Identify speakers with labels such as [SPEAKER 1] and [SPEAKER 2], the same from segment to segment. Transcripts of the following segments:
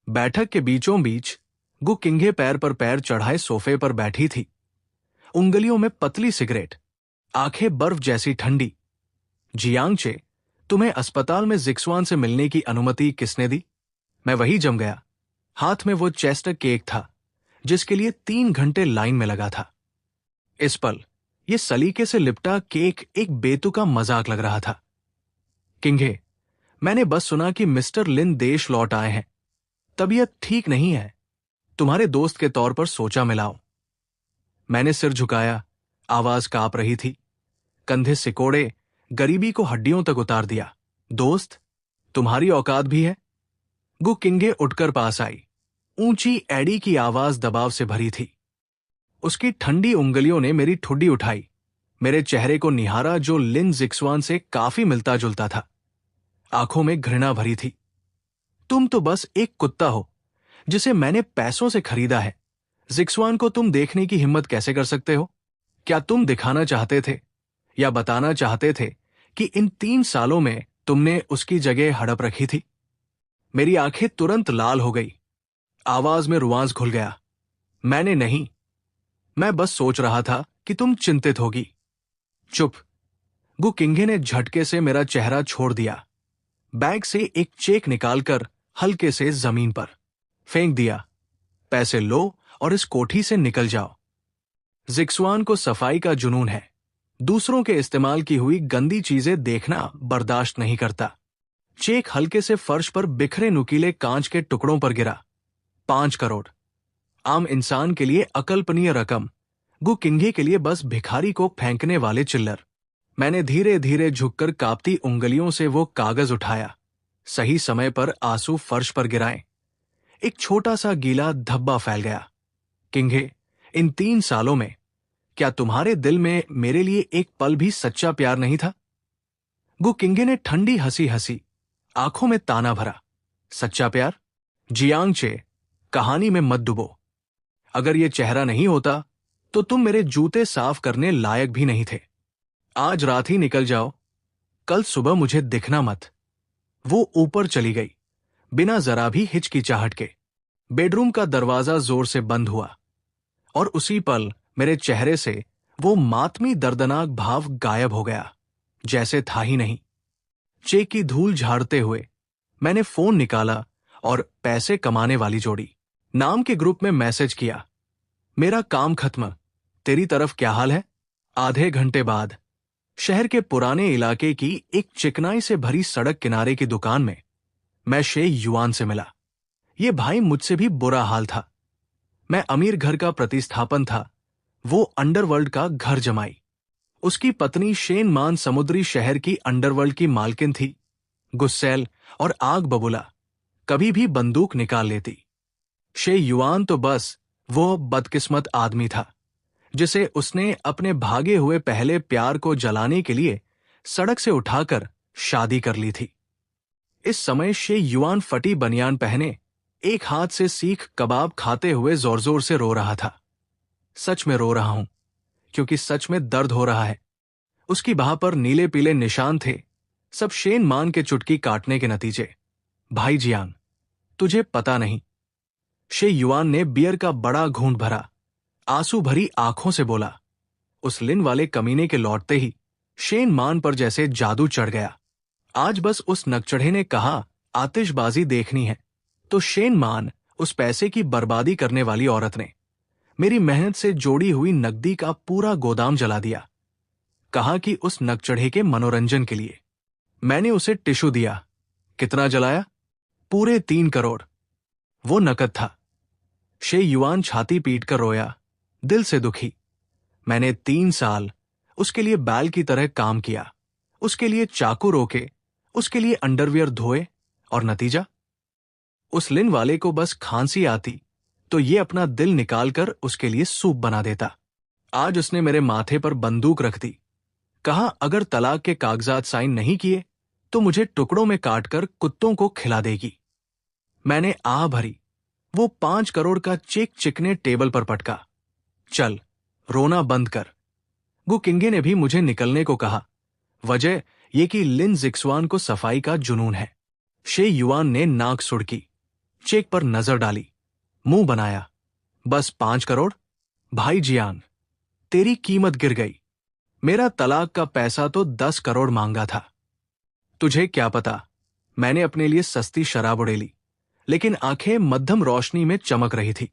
[SPEAKER 1] बैठक के बीचों बीच गु किंघे पैर पर पैर चढ़ाए सोफे पर बैठी थी। उंगलियों में पतली सिगरेट, आंखें बर्फ जैसी ठंडी। जियांगचे, तुम्हें अस्पताल में जिक्सवान से मिलने की अनुमति किसने दी? मैं वही जम गया। हाथ में वो चेस्टर केक था जिसके लिए 3 घंटे लाइन में लगा था। इस पल ये सलीके से लिपटा केक एक बेतुका मजाक लग रहा था। किंघे, मैंने बस सुना कि मिस्टर लिन देश लौट आए हैं। तबीयत ठीक नहीं है। तुम्हारे दोस्त के तौर पर सोचा मिलाओ। मैंने सिर झुकाया, आवाज कांप रही थी। कंधे सिकोड़े गरीबी को हड्डियों तक उतार दिया। दोस्त, तुम्हारी औकात भी है? गु किंघे उठकर पास आई। ऊंची एडी की आवाज दबाव से भरी थी। उसकी ठंडी उंगलियों ने मेरी ठुड्डी उठाई, मेरे चेहरे को निहारा जो लिन जिक्सवान से काफी मिलता जुलता था। आंखों में घृणा भरी थी। तुम तो बस एक कुत्ता हो जिसे मैंने पैसों से खरीदा है। जिक्सवान को तुम देखने की हिम्मत कैसे कर सकते हो? क्या तुम दिखाना चाहते थे या बताना चाहते थे कि इन 3 सालों में तुमने उसकी जगह हड़प रखी थी? मेरी आंखें तुरंत लाल हो गई। आवाज में रुआंस घुल गया। मैंने नहीं। मैं बस सोच रहा था कि तुम चिंतित होगी। चुप। गु किंघे ने झटके से मेरा चेहरा छोड़ दिया। बैग से एक चेक निकालकर हल्के से जमीन पर फेंक दिया। पैसे लो और इस कोठी से निकल जाओ। जिक्सवान को सफाई का जुनून है। दूसरों के इस्तेमाल की हुई गंदी चीजें देखना बर्दाश्त नहीं करता। चेक हल्के से फर्श पर बिखरे नुकीले कांच के टुकड़ों पर गिरा। 5 करोड़। आम इंसान के लिए अकल्पनीय रकम, गु किंघे के लिए बस भिखारी को फेंकने वाले चिल्लर। मैंने धीरे धीरे झुककर कांपती उंगलियों से वो कागज उठाया। सही समय पर आंसू फर्श पर गिराए। एक छोटा सा गीला धब्बा फैल गया। किंघे, इन 3 सालों में क्या तुम्हारे दिल में मेरे लिए एक पल भी सच्चा प्यार नहीं था? गु किंघे ने ठंडी हंसी हंसी, आंखों में ताना भरा। सच्चा प्यार? जियांगचे, कहानी में मत डुबो। अगर ये चेहरा नहीं होता तो तुम मेरे जूते साफ करने लायक भी नहीं थे। आज रात ही निकल जाओ, कल सुबह मुझे दिखना मत। वो ऊपर चली गई बिना जरा भी हिचकिचाहट के। बेडरूम का दरवाजा जोर से बंद हुआ और उसी पल मेरे चेहरे से वो मातमी दर्दनाक भाव गायब हो गया, जैसे था ही नहीं। चेक की धूल झाड़ते हुए मैंने फोन निकाला और पैसे कमाने वाली जोड़ी नाम के ग्रुप में मैसेज किया। मेरा काम खत्म, तेरी तरफ क्या हाल है? आधे घंटे बाद शहर के पुराने इलाके की एक चिकनाई से भरी सड़क किनारे की दुकान में मैं शे युआन से मिला। ये भाई मुझसे भी बुरा हाल था। मैं अमीर घर का प्रतिस्थापन था, वो अंडरवर्ल्ड का घर जमाई। उसकी पत्नी शेन मान समुद्री शहर की अंडरवर्ल्ड की मालकिन थी। गुस्सैल और आग बबूला, कभी भी बंदूक निकाल लेती। शे युआन तो बस वो बदकिस्मत आदमी था जिसे उसने अपने भागे हुए पहले प्यार को जलाने के लिए सड़क से उठाकर शादी कर ली थी। इस समय शे युआन फटी बनियान पहने एक हाथ से सीख कबाब खाते हुए जोर जोर से रो रहा था। सच में रो रहा हूं क्योंकि सच में दर्द हो रहा है। उसकी बाह पर नीले पीले निशान थे, सब शेन मान के चुटकी काटने के नतीजे। भाई जियांग, तुझे पता नहीं। शे युआन ने बियर का बड़ा घूंट भरा, आंसू भरी आंखों से बोला। उस लिन वाले कमीने के लौटते ही शेन मान पर जैसे जादू चढ़ गया। आज बस उस नकचढ़े ने कहा आतिशबाजी देखनी है तो शेन मान, उस पैसे की बर्बादी करने वाली औरत ने मेरी मेहनत से जोड़ी हुई नकदी का पूरा गोदाम जला दिया। कहा कि उस नकचढ़े के मनोरंजन के लिए। मैंने उसे टिश्यू दिया। कितना जलाया? पूरे 3 करोड़। वो नकद था। शे युआन छाती पीट कर रोया, दिल से दुखी। मैंने 3 साल उसके लिए बैल की तरह काम किया, उसके लिए चाकू रोके, उसके लिए अंडरवियर धोए, और नतीजा? उस लिन वाले को बस खांसी आती तो ये अपना दिल निकालकर उसके लिए सूप बना देता। आज उसने मेरे माथे पर बंदूक रख दी। कहा अगर तलाक के कागजात साइन नहीं किए तो मुझे टुकड़ों में काटकर कुत्तों को खिला देगी। मैंने आह भरी। वो 5 करोड़ का चेक चिकने टेबल पर पटका। चल, रोना बंद कर। गु किंघे ने भी मुझे निकलने को कहा। वजह ये कि लिन जिक्सवान को सफाई का जुनून है। शे युआन ने नाक सुड़की। चेक पर नजर डाली, मुंह बनाया। बस 5 करोड़? भाई जियांग, तेरी कीमत गिर गई। मेरा तलाक का पैसा तो 10 करोड़ मांगा था। तुझे क्या पता, मैंने अपने लिए सस्ती शराब उड़ेली, लेकिन आंखें मध्यम रोशनी में चमक रही थी।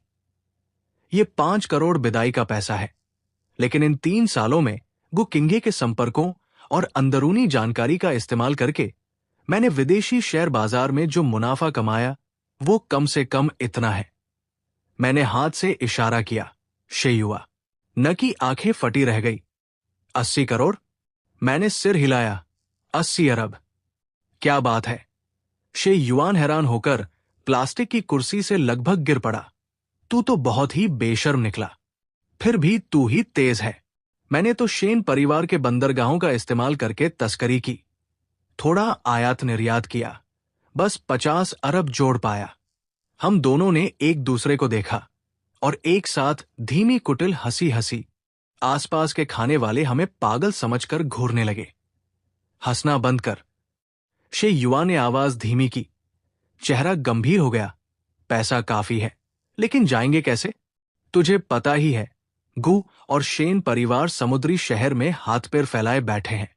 [SPEAKER 1] ये 5 करोड़ विदाई का पैसा है, लेकिन इन 3 सालों में गु किंगे के संपर्कों और अंदरूनी जानकारी का इस्तेमाल करके मैंने विदेशी शेयर बाजार में जो मुनाफा कमाया, वो कम से कम इतना है। मैंने हाथ से इशारा किया, शेयुआ। न की आंखें फटी रह गई। 80 करोड़? मैंने सिर हिलाया। 80 अरब? क्या बात है? शेयुआन हैरान होकर प्लास्टिक की कुर्सी से लगभग गिर पड़ा। तू तो बहुत ही बेशर्म निकला। फिर भी तू ही तेज है। मैंने तो शेन परिवार के बंदरगाहों का इस्तेमाल करके तस्करी की, थोड़ा आयात निर्यात किया, बस 50 अरब जोड़ पाया। हम दोनों ने एक दूसरे को देखा और एक साथ धीमी कुटिल हंसी हंसी। आसपास के खाने वाले हमें पागल समझकर घूरने लगे। हंसना बंद कर, शेयुआ ने आवाज धीमी की। चेहरा गंभीर हो गया। पैसा काफी है, लेकिन जाएंगे कैसे? तुझे पता ही है, गु और शेन परिवार समुद्री शहर में हाथ पैर फैलाए बैठे हैं।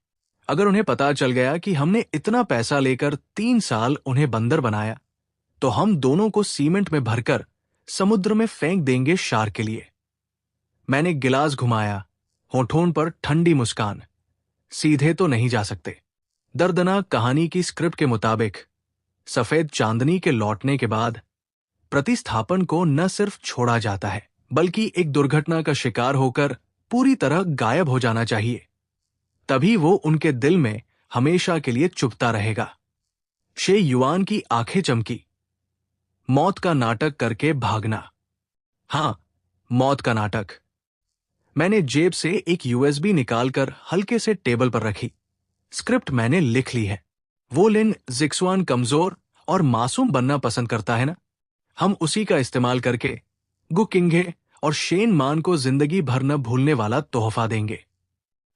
[SPEAKER 1] अगर उन्हें पता चल गया कि हमने इतना पैसा लेकर 3 साल उन्हें बंदर बनाया, तो हम दोनों को सीमेंट में भरकर समुद्र में फेंक देंगे शार के लिए। मैंने गिलास घुमाया, होठों पर ठंडी मुस्कान। सीधे तो नहीं जा सकते। दर्दनाक कहानी की स्क्रिप्ट के मुताबिक सफेद चांदनी के लौटने के बाद प्रतिस्थापन को न सिर्फ छोड़ा जाता है, बल्कि एक दुर्घटना का शिकार होकर पूरी तरह गायब हो जाना चाहिए। तभी वो उनके दिल में हमेशा के लिए चुभता रहेगा। शेयुआन की आंखें चमकी। मौत का नाटक करके भागना। हां, मौत का नाटक। मैंने जेब से एक यूएसबी निकालकर हल्के से टेबल पर रखी। स्क्रिप्ट मैंने लिख ली है। वो लिन जिक्सवान कमजोर और मासूम बनना पसंद करता है ना? हम उसी का इस्तेमाल करके गु किंगे और शेन मान को जिंदगी भर न भूलने वाला तोहफा देंगे।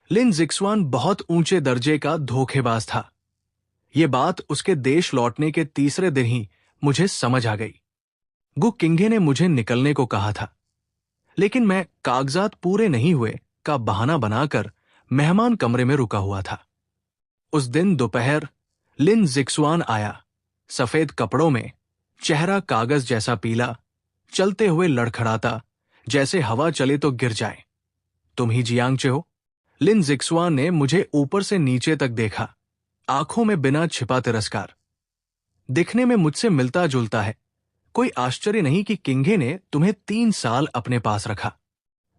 [SPEAKER 1] लिन जिक्सवान बहुत ऊंचे दर्जे का धोखेबाज था। ये बात उसके देश लौटने के तीसरे दिन ही मुझे समझ आ गई। गु किंगे ने मुझे निकलने को कहा था, लेकिन मैं कागजात पूरे नहीं हुए का बहाना बनाकर मेहमान कमरे में रुका हुआ था। उस दिन दोपहर लिन जिक्सवान आया, सफेद कपड़ों में, चेहरा कागज जैसा पीला, चलते हुए लड़खड़ाता, जैसे हवा चले तो गिर जाए। तुम ही जियांगचे हो? लिन जिक्सवान ने मुझे ऊपर से नीचे तक देखा, आंखों में बिना छिपा तिरस्कार। दिखने में मुझसे मिलता जुलता है। कोई आश्चर्य नहीं कि किंगे ने तुम्हें 3 साल अपने पास रखा।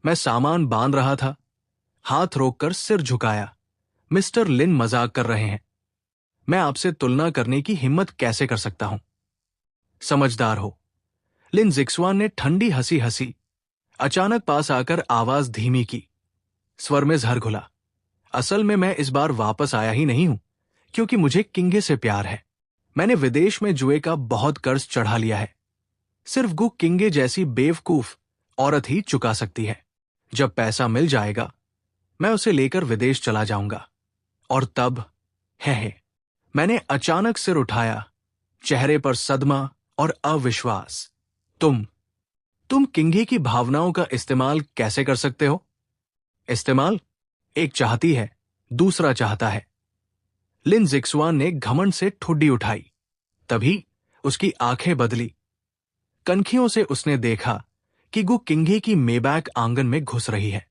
[SPEAKER 1] मैं सामान बांध रहा था, हाथ रोककर सिर झुकाया। मिस्टर लिन मजाक कर रहे हैं। मैं आपसे तुलना करने की हिम्मत कैसे कर सकता हूं? समझदार हो। लिन जिक्सवान ने ठंडी हंसी हंसी। अचानक पास आकर आवाज धीमी की। स्वर में जहर घुला। असल में मैं इस बार वापस आया ही नहीं हूं, क्योंकि मुझे किंगे से प्यार है। मैंने विदेश में जुए का बहुत कर्ज चढ़ा लिया है। सिर्फ गु किंगे जैसी बेवकूफ औरत ही चुका सकती है। जब पैसा मिल जाएगा, मैं उसे लेकर विदेश चला जाऊंगा। और तब है। मैंने अचानक सिर उठाया, चेहरे पर सदमा और अविश्वास। तुम किंगे की भावनाओं का इस्तेमाल कैसे कर सकते हो? इस्तेमाल? एक चाहती है, दूसरा चाहता है। लिन जिक्सवान ने घमंड से ठुड्डी उठाई। तभी उसकी आंखें बदली। कनखियों से उसने देखा कि गु किंगे की मेबैक आंगन में घुस रही है।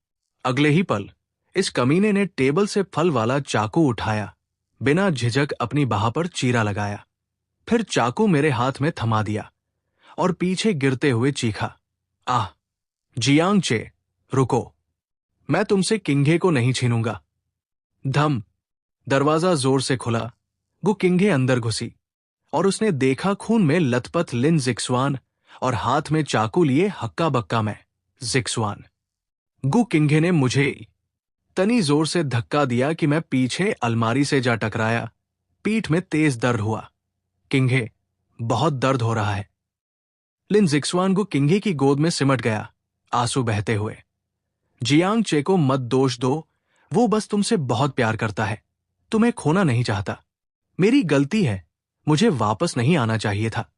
[SPEAKER 1] अगले ही पल इस कमीने ने टेबल से फल वाला चाकू उठाया, बिना झिझक अपनी बाह पर चीरा लगाया, फिर चाकू मेरे हाथ में थमा दिया और पीछे गिरते हुए चीखा, आह! जियांगचे, रुको! मैं तुमसे किंगे को नहीं छीनूंगा। धम! दरवाजा जोर से खुला। गु किंगे अंदर घुसी और उसने देखा खून में लथपथ लिन जिक्सवान और हाथ में चाकू लिए हक्का बक्का मैं, जिक्सवान। गु किंगे ने मुझे तनी जोर से धक्का दिया कि मैं पीछे अलमारी से जा टकराया। पीठ में तेज दर्द हुआ। किंगे, बहुत दर्द हो रहा है। लिन जिक्सवान गु किंगे की गोद में सिमट गया, आंसू बहते हुए। जियांगचे को मत दोष दो, वो बस तुमसे बहुत प्यार करता है, तुम्हें खोना नहीं चाहता। मेरी गलती है, मुझे वापस नहीं आना चाहिए था।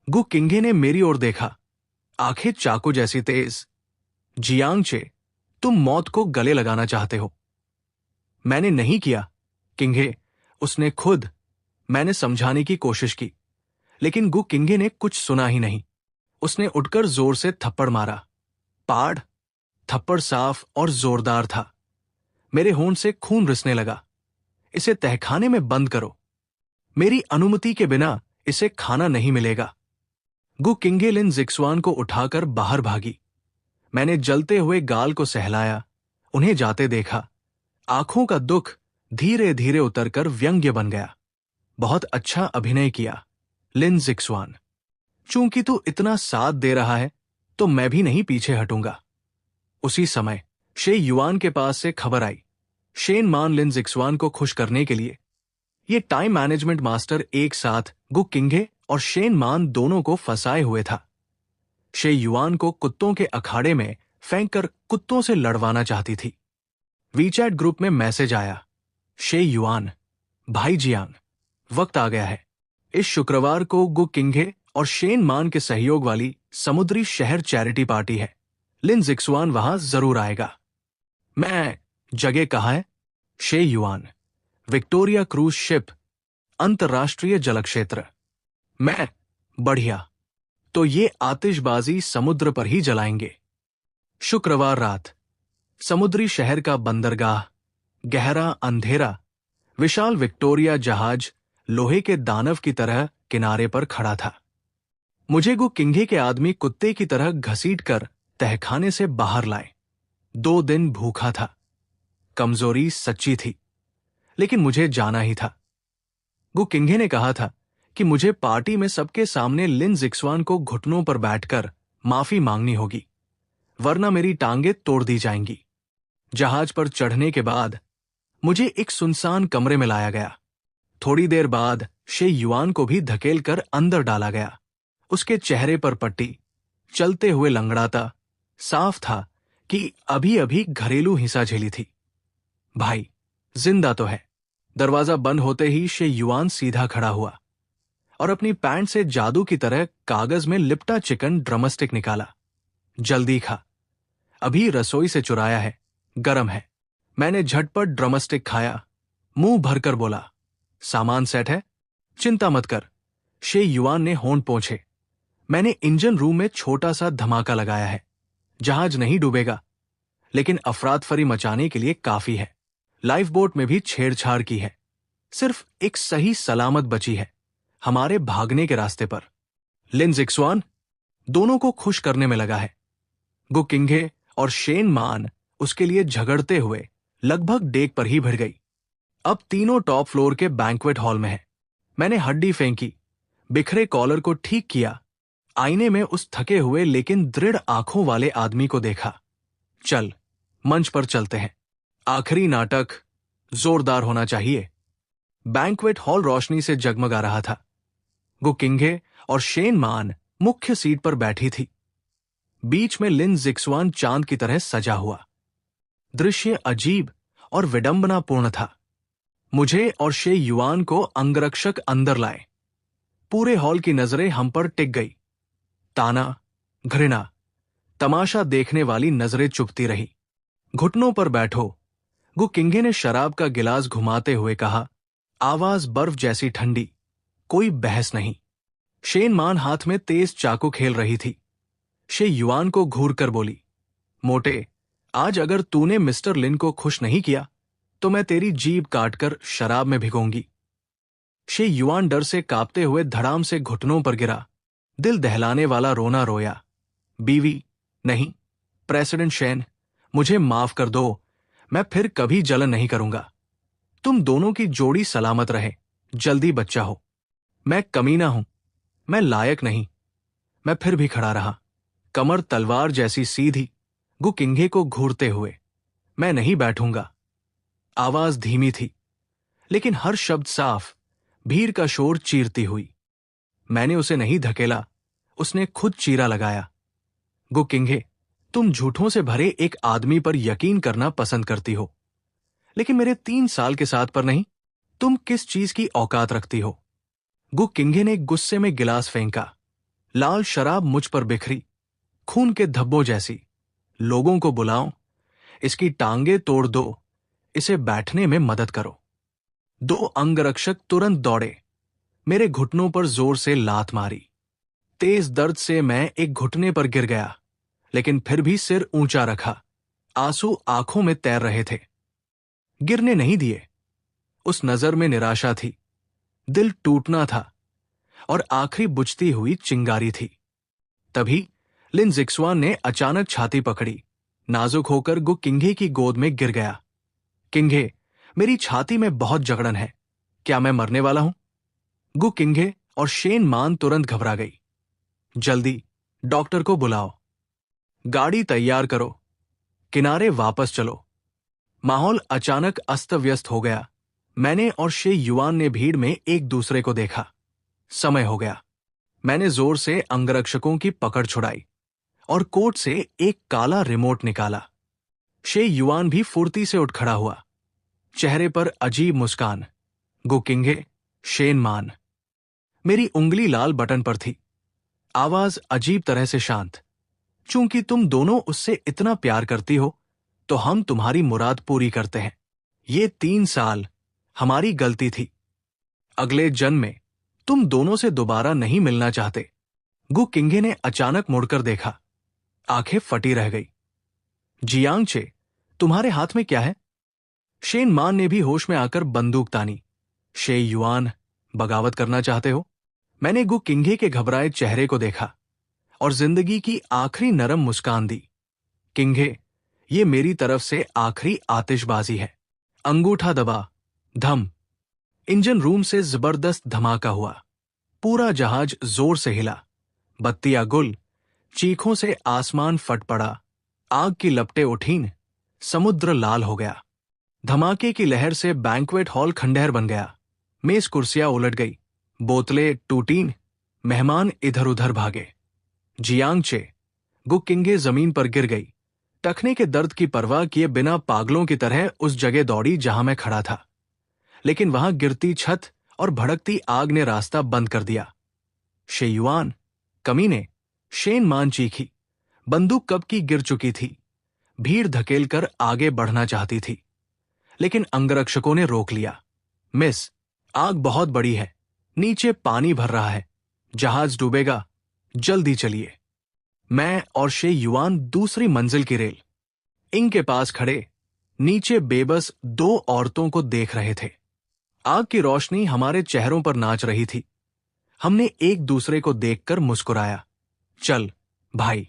[SPEAKER 1] गु किंघे ने मेरी ओर देखा, आंखें चाकू जैसी तेज। जियांगचे, तुम मौत को गले लगाना चाहते हो। मैंने नहीं किया, किंघे, उसने खुद। मैंने समझाने की कोशिश की, लेकिन गु किंघे ने कुछ सुना ही नहीं। उसने उठकर जोर से थप्पड़ मारा। पाड़। थप्पड़ साफ और जोरदार था। मेरे होंठ से खून रिसने लगा। इसे तहखाने में बंद करो। मेरी अनुमति के बिना इसे खाना नहीं मिलेगा। गु किंघे लिन जिक्सवान को उठाकर बाहर भागी। मैंने जलते हुए गाल को सहलाया, उन्हें जाते देखा। आंखों का दुख धीरे धीरे उतरकर व्यंग्य बन गया। बहुत अच्छा अभिनय किया, लिन जिक्सवान। चूंकि तू इतना साथ दे रहा है, तो मैं भी नहीं पीछे हटूंगा। उसी समय शे युआन के पास से खबर आई। शेन मान लिन जिक्सवान को खुश करने के लिए ये टाइम मैनेजमेंट मास्टर एक साथ गु किंघे और शेन मान दोनों को फंसाए हुए था। शे युआन को कुत्तों के अखाड़े में फेंककर कुत्तों से लड़वाना चाहती थी। वीचैट ग्रुप में मैसेज आया, शे युआन, भाई जियांग, वक्त आ गया है। इस शुक्रवार को गु किंघे और शेन मान के सहयोग वाली समुद्री शहर चैरिटी पार्टी है। लिन जिक्सवान वहां जरूर आएगा। मैं, जगह कहाँ है? शे युआन, विक्टोरिया क्रूज शिप, अंतर्राष्ट्रीय जलक्षेत्र। मैं, बढ़िया। तो ये आतिशबाजी समुद्र पर ही जलाएंगे। शुक्रवार रात समुद्री शहर का बंदरगाह, गहरा अंधेरा, विशाल विक्टोरिया जहाज लोहे के दानव की तरह किनारे पर खड़ा था। मुझे गु किंघे के आदमी कुत्ते की तरह घसीटकर तहखाने से बाहर लाए। 2 दिन भूखा था। कमजोरी सच्ची थी, लेकिन मुझे जाना ही था। गु किंघे ने कहा था कि मुझे पार्टी में सबके सामने लिन जिक्सवान को घुटनों पर बैठकर माफी मांगनी होगी, वरना मेरी टांगें तोड़ दी जाएंगी। जहाज पर चढ़ने के बाद मुझे एक सुनसान कमरे में लाया गया। थोड़ी देर बाद शे युआन को भी धकेल कर अंदर डाला गया। उसके चेहरे पर पट्टी, चलते हुए लंगड़ाता। साफ था कि अभी अभी घरेलू हिंसा झेली थी। भाई, जिंदा तो है। दरवाजा बंद होते ही शे युआन सीधा खड़ा हुआ और अपनी पैंट से जादू की तरह कागज में लिपटा चिकन ड्रमस्टिक निकाला। जल्दी खा, अभी रसोई से चुराया है, गरम है। मैंने झटपट ड्रमस्टिक खाया, मुंह भरकर बोला, सामान सेट है, चिंता मत कर। शे युआन ने होंठ पोंछे। मैंने इंजन रूम में छोटा सा धमाका लगाया है। जहाज नहीं डूबेगा, लेकिन अफरातफरी मचाने के लिए काफी है। लाइफ बोट में भी छेड़छाड़ की है। सिर्फ एक सही सलामत बची है, हमारे भागने के रास्ते पर। लिन जिक्सवान दोनों को खुश करने में लगा है। गु किंघे और शेन मान उसके लिए झगड़ते हुए लगभग डेक पर ही भिड़ गई। अब तीनों टॉप फ्लोर के बैंक्वेट हॉल में है। मैंने हड्डी फेंकी, बिखरे कॉलर को ठीक किया, आईने में उस थके हुए लेकिन दृढ़ आंखों वाले आदमी को देखा। चल, मंच पर चलते हैं। आखिरी नाटक जोरदार होना चाहिए। बैंक्वेट हॉल रोशनी से जगमगा रहा था। गु किंघे और शेन मान मुख्य सीट पर बैठी थी। बीच में लिन जिक्सवान चांद की तरह सजा हुआ। दृश्य अजीब और विडंबनापूर्ण था। मुझे और शे युआन को अंगरक्षक अंदर लाए। पूरे हॉल की नजरें हम पर टिक गई। ताना, घृणा, तमाशा देखने वाली नजरें चुभती रही। घुटनों पर बैठो, गु किंघे ने शराब का गिलास घुमाते हुए कहा, आवाज बर्फ जैसी ठंडी। कोई बहस नहीं। शेन मान हाथ में तेज चाकू खेल रही थी। शे युआन को घूर कर बोली, मोटे, आज अगर तूने मिस्टर लिन को खुश नहीं किया तो मैं तेरी जीभ काटकर शराब में भिगोंगी। शे युआन डर से कांपते हुए धड़ाम से घुटनों पर गिरा। दिल दहलाने वाला रोना रोया। बीवी, नहीं, प्रेसिडेंट शेन, मुझे माफ कर दो, मैं फिर कभी जलन नहीं करूंगा। तुम दोनों की जोड़ी सलामत रहे, जल्दी बच्चा हो। मैं कमीना हूं, मैं लायक नहीं। मैं फिर भी खड़ा रहा, कमर तलवार जैसी सीधी, गु किंघे को घूरते हुए। मैं नहीं बैठूंगा। आवाज धीमी थी, लेकिन हर शब्द साफ, भीड़ का शोर चीरती हुई। मैंने उसे नहीं धकेला, उसने खुद चीरा लगाया। गु किंघे, तुम झूठों से भरे एक आदमी पर यकीन करना पसंद करती हो, लेकिन मेरे 3 साल के साथ पर नहीं। तुम किस चीज की औकात रखती हो? गु किंघे ने गुस्से में गिलास फेंका। लाल शराब मुझ पर बिखरी, खून के धब्बों जैसी। लोगों को बुलाओ, इसकी टांगे तोड़ दो, इसे बैठने में मदद करो। 2 अंगरक्षक तुरंत दौड़े, मेरे घुटनों पर जोर से लात मारी। तेज दर्द से मैं एक घुटने पर गिर गया, लेकिन फिर भी सिर ऊंचा रखा। आंसू आंखों में तैर रहे थे। गिरने नहीं दिए। उस नजर में निराशा थी, दिल टूटना था और आखिरी बुझती हुई चिंगारी थी। तभी लिन जिक्सवान ने अचानक छाती पकड़ी, नाजुक होकर गु किंघे की गोद में गिर गया। किंघे, मेरी छाती में बहुत जकड़न है, क्या मैं मरने वाला हूं? गु किंघे और शेन मान तुरंत घबरा गई। जल्दी डॉक्टर को बुलाओ, गाड़ी तैयार करो, किनारे वापस चलो। माहौल अचानक अस्त व्यस्त हो गया। मैंने और शे युआन ने भीड़ में एक दूसरे को देखा। समय हो गया। मैंने जोर से अंगरक्षकों की पकड़ छुड़ाई और कोट से एक काला रिमोट निकाला। शे युआन भी फुर्ती से उठ खड़ा हुआ, चेहरे पर अजीब मुस्कान। गु किंघे, शेन मान। मेरी उंगली लाल बटन पर थी, आवाज अजीब तरह से शांत। चूंकि तुम दोनों उससे इतना प्यार करती हो, तो हम तुम्हारी मुराद पूरी करते हैं। ये 3 साल हमारी गलती थी। अगले जन्म में तुम दोनों से दोबारा नहीं मिलना चाहते। गु किंघे ने अचानक मुड़कर देखा, आंखें फटी रह गई। जियांग चे, तुम्हारे हाथ में क्या है? शेन मान ने भी होश में आकर बंदूक तानी। शे युआन, बगावत करना चाहते हो? मैंने गु किंघे के घबराए चेहरे को देखा और जिंदगी की आखिरी नरम मुस्कान दी। किंघे, ये मेरी तरफ से आखिरी आतिशबाजी है। अंगूठा दबा। धम। इंजन रूम से जबरदस्त धमाका हुआ। पूरा जहाज जोर से हिला। बत्तियां गुल, चीखों से आसमान फट पड़ा। आग की लपटें उठीं, समुद्र लाल हो गया। धमाके की लहर से बैंक्वेट हॉल खंडहर बन गया। मेज कुर्सियां उलट गई, बोतलें टूटीं, मेहमान इधर उधर भागे। जियांग चे, गु किंघे जमीन पर गिर गई, टखने के दर्द की परवाह किए बिना पागलों की तरह उस जगह दौड़ी जहां मैं खड़ा था। लेकिन वहां गिरती छत और भड़कती आग ने रास्ता बंद कर दिया। शे युआन, कमीने, शेन मान चीखी। बंदूक कब की गिर चुकी थी। भीड़ धकेलकर आगे बढ़ना चाहती थी, लेकिन अंगरक्षकों ने रोक लिया। मिस, आग बहुत बड़ी है, नीचे पानी भर रहा है, जहाज डूबेगा, जल्दी चलिए। मैं और शे युआन दूसरी मंजिल की रेल इंग के पास खड़े नीचे बेबस 2 औरतों को देख रहे थे। आग की रोशनी हमारे चेहरों पर नाच रही थी। हमने एक दूसरे को देखकर मुस्कुराया। चल भाई।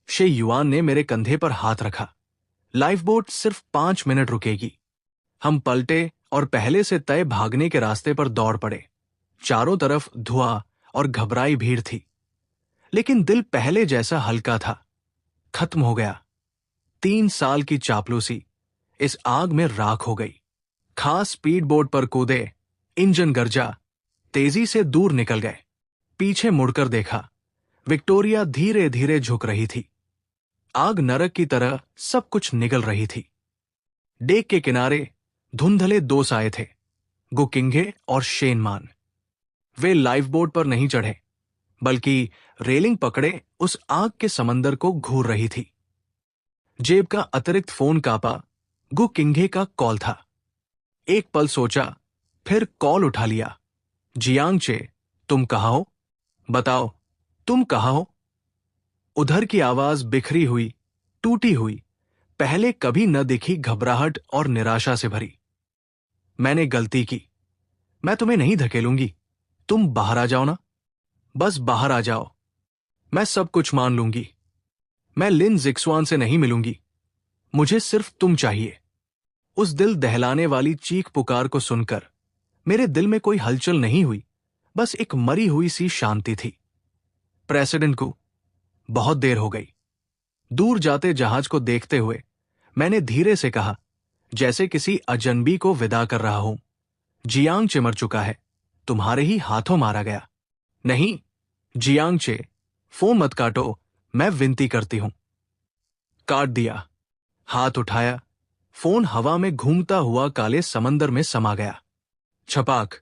[SPEAKER 1] शे युआन ने मेरे कंधे पर हाथ रखा। लाइफ बोट सिर्फ 5 मिनट रुकेगी। हम पलटे और पहले से तय भागने के रास्ते पर दौड़ पड़े। चारों तरफ धुआं और घबराई भीड़ थी, लेकिन दिल पहले जैसा हल्का था। खत्म हो गया। 3 साल की चापलूसी इस आग में राख हो गई। खास स्पीड बोट पर कूदे, इंजन गरजा, तेजी से दूर निकल गए। पीछे मुड़कर देखा, विक्टोरिया धीरे धीरे झुक रही थी। आग नरक की तरह सब कुछ निगल रही थी। डेक के किनारे धुंधले 2 साए थे, गु किंघे और शेन मान। वे लाइफ बोट पर नहीं चढ़े, बल्कि रेलिंग पकड़े उस आग के समंदर को घूर रही थी। जेब का अतिरिक्त फोन कापा। गु किंघे का कॉल था। एक पल सोचा, फिर कॉल उठा लिया। जियांग चे, तुम कहाँ हो? बताओ, तुम कहाँ हो? उधर की आवाज बिखरी हुई, टूटी हुई, पहले कभी न दिखी घबराहट और निराशा से भरी। मैंने गलती की। मैं तुम्हें नहीं धकेलूंगी। तुम बाहर आ जाओ ना, बस बाहर आ जाओ। मैं सब कुछ मान लूंगी। मैं लिन जिक्सवान से नहीं मिलूंगी। मुझे सिर्फ तुम चाहिए। उस दिल दहलाने वाली चीख पुकार को सुनकर मेरे दिल में कोई हलचल नहीं हुई, बस एक मरी हुई सी शांति थी। प्रेसिडेंट को बहुत देर हो गई। दूर जाते जहाज को देखते हुए मैंने धीरे से कहा, जैसे किसी अजनबी को विदा कर रहा हूं, जियांग चे मर चुका है, तुम्हारे ही हाथों मारा गया। नहीं जियांग चे, फोन मत काटो, मैं विनती करती हूं। काट दिया। हाथ उठाया, फोन हवा में घूमता हुआ काले समंदर में समा गया। छपाक।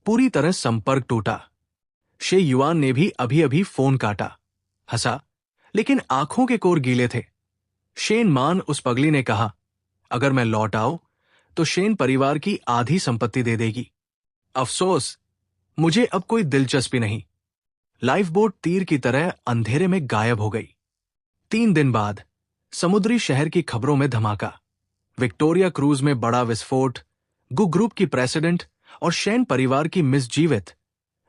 [SPEAKER 1] पूरी तरह संपर्क टूटा। शे युआन ने भी अभी अभी फोन काटा, हंसा, लेकिन आंखों के कोर गीले थे। शेन मान उस पगली ने कहा, अगर मैं लौट आऊं तो शेन परिवार की आधी संपत्ति दे देगी। अफसोस, मुझे अब कोई दिलचस्पी नहीं। लाइफ बोट तीर की तरह अंधेरे में गायब हो गई। 3 दिन बाद समुद्री शहर की खबरों में धमाका। विक्टोरिया क्रूज में बड़ा विस्फोट, गु ग्रुप की प्रेसिडेंट और शेन परिवार की मिस जीवित,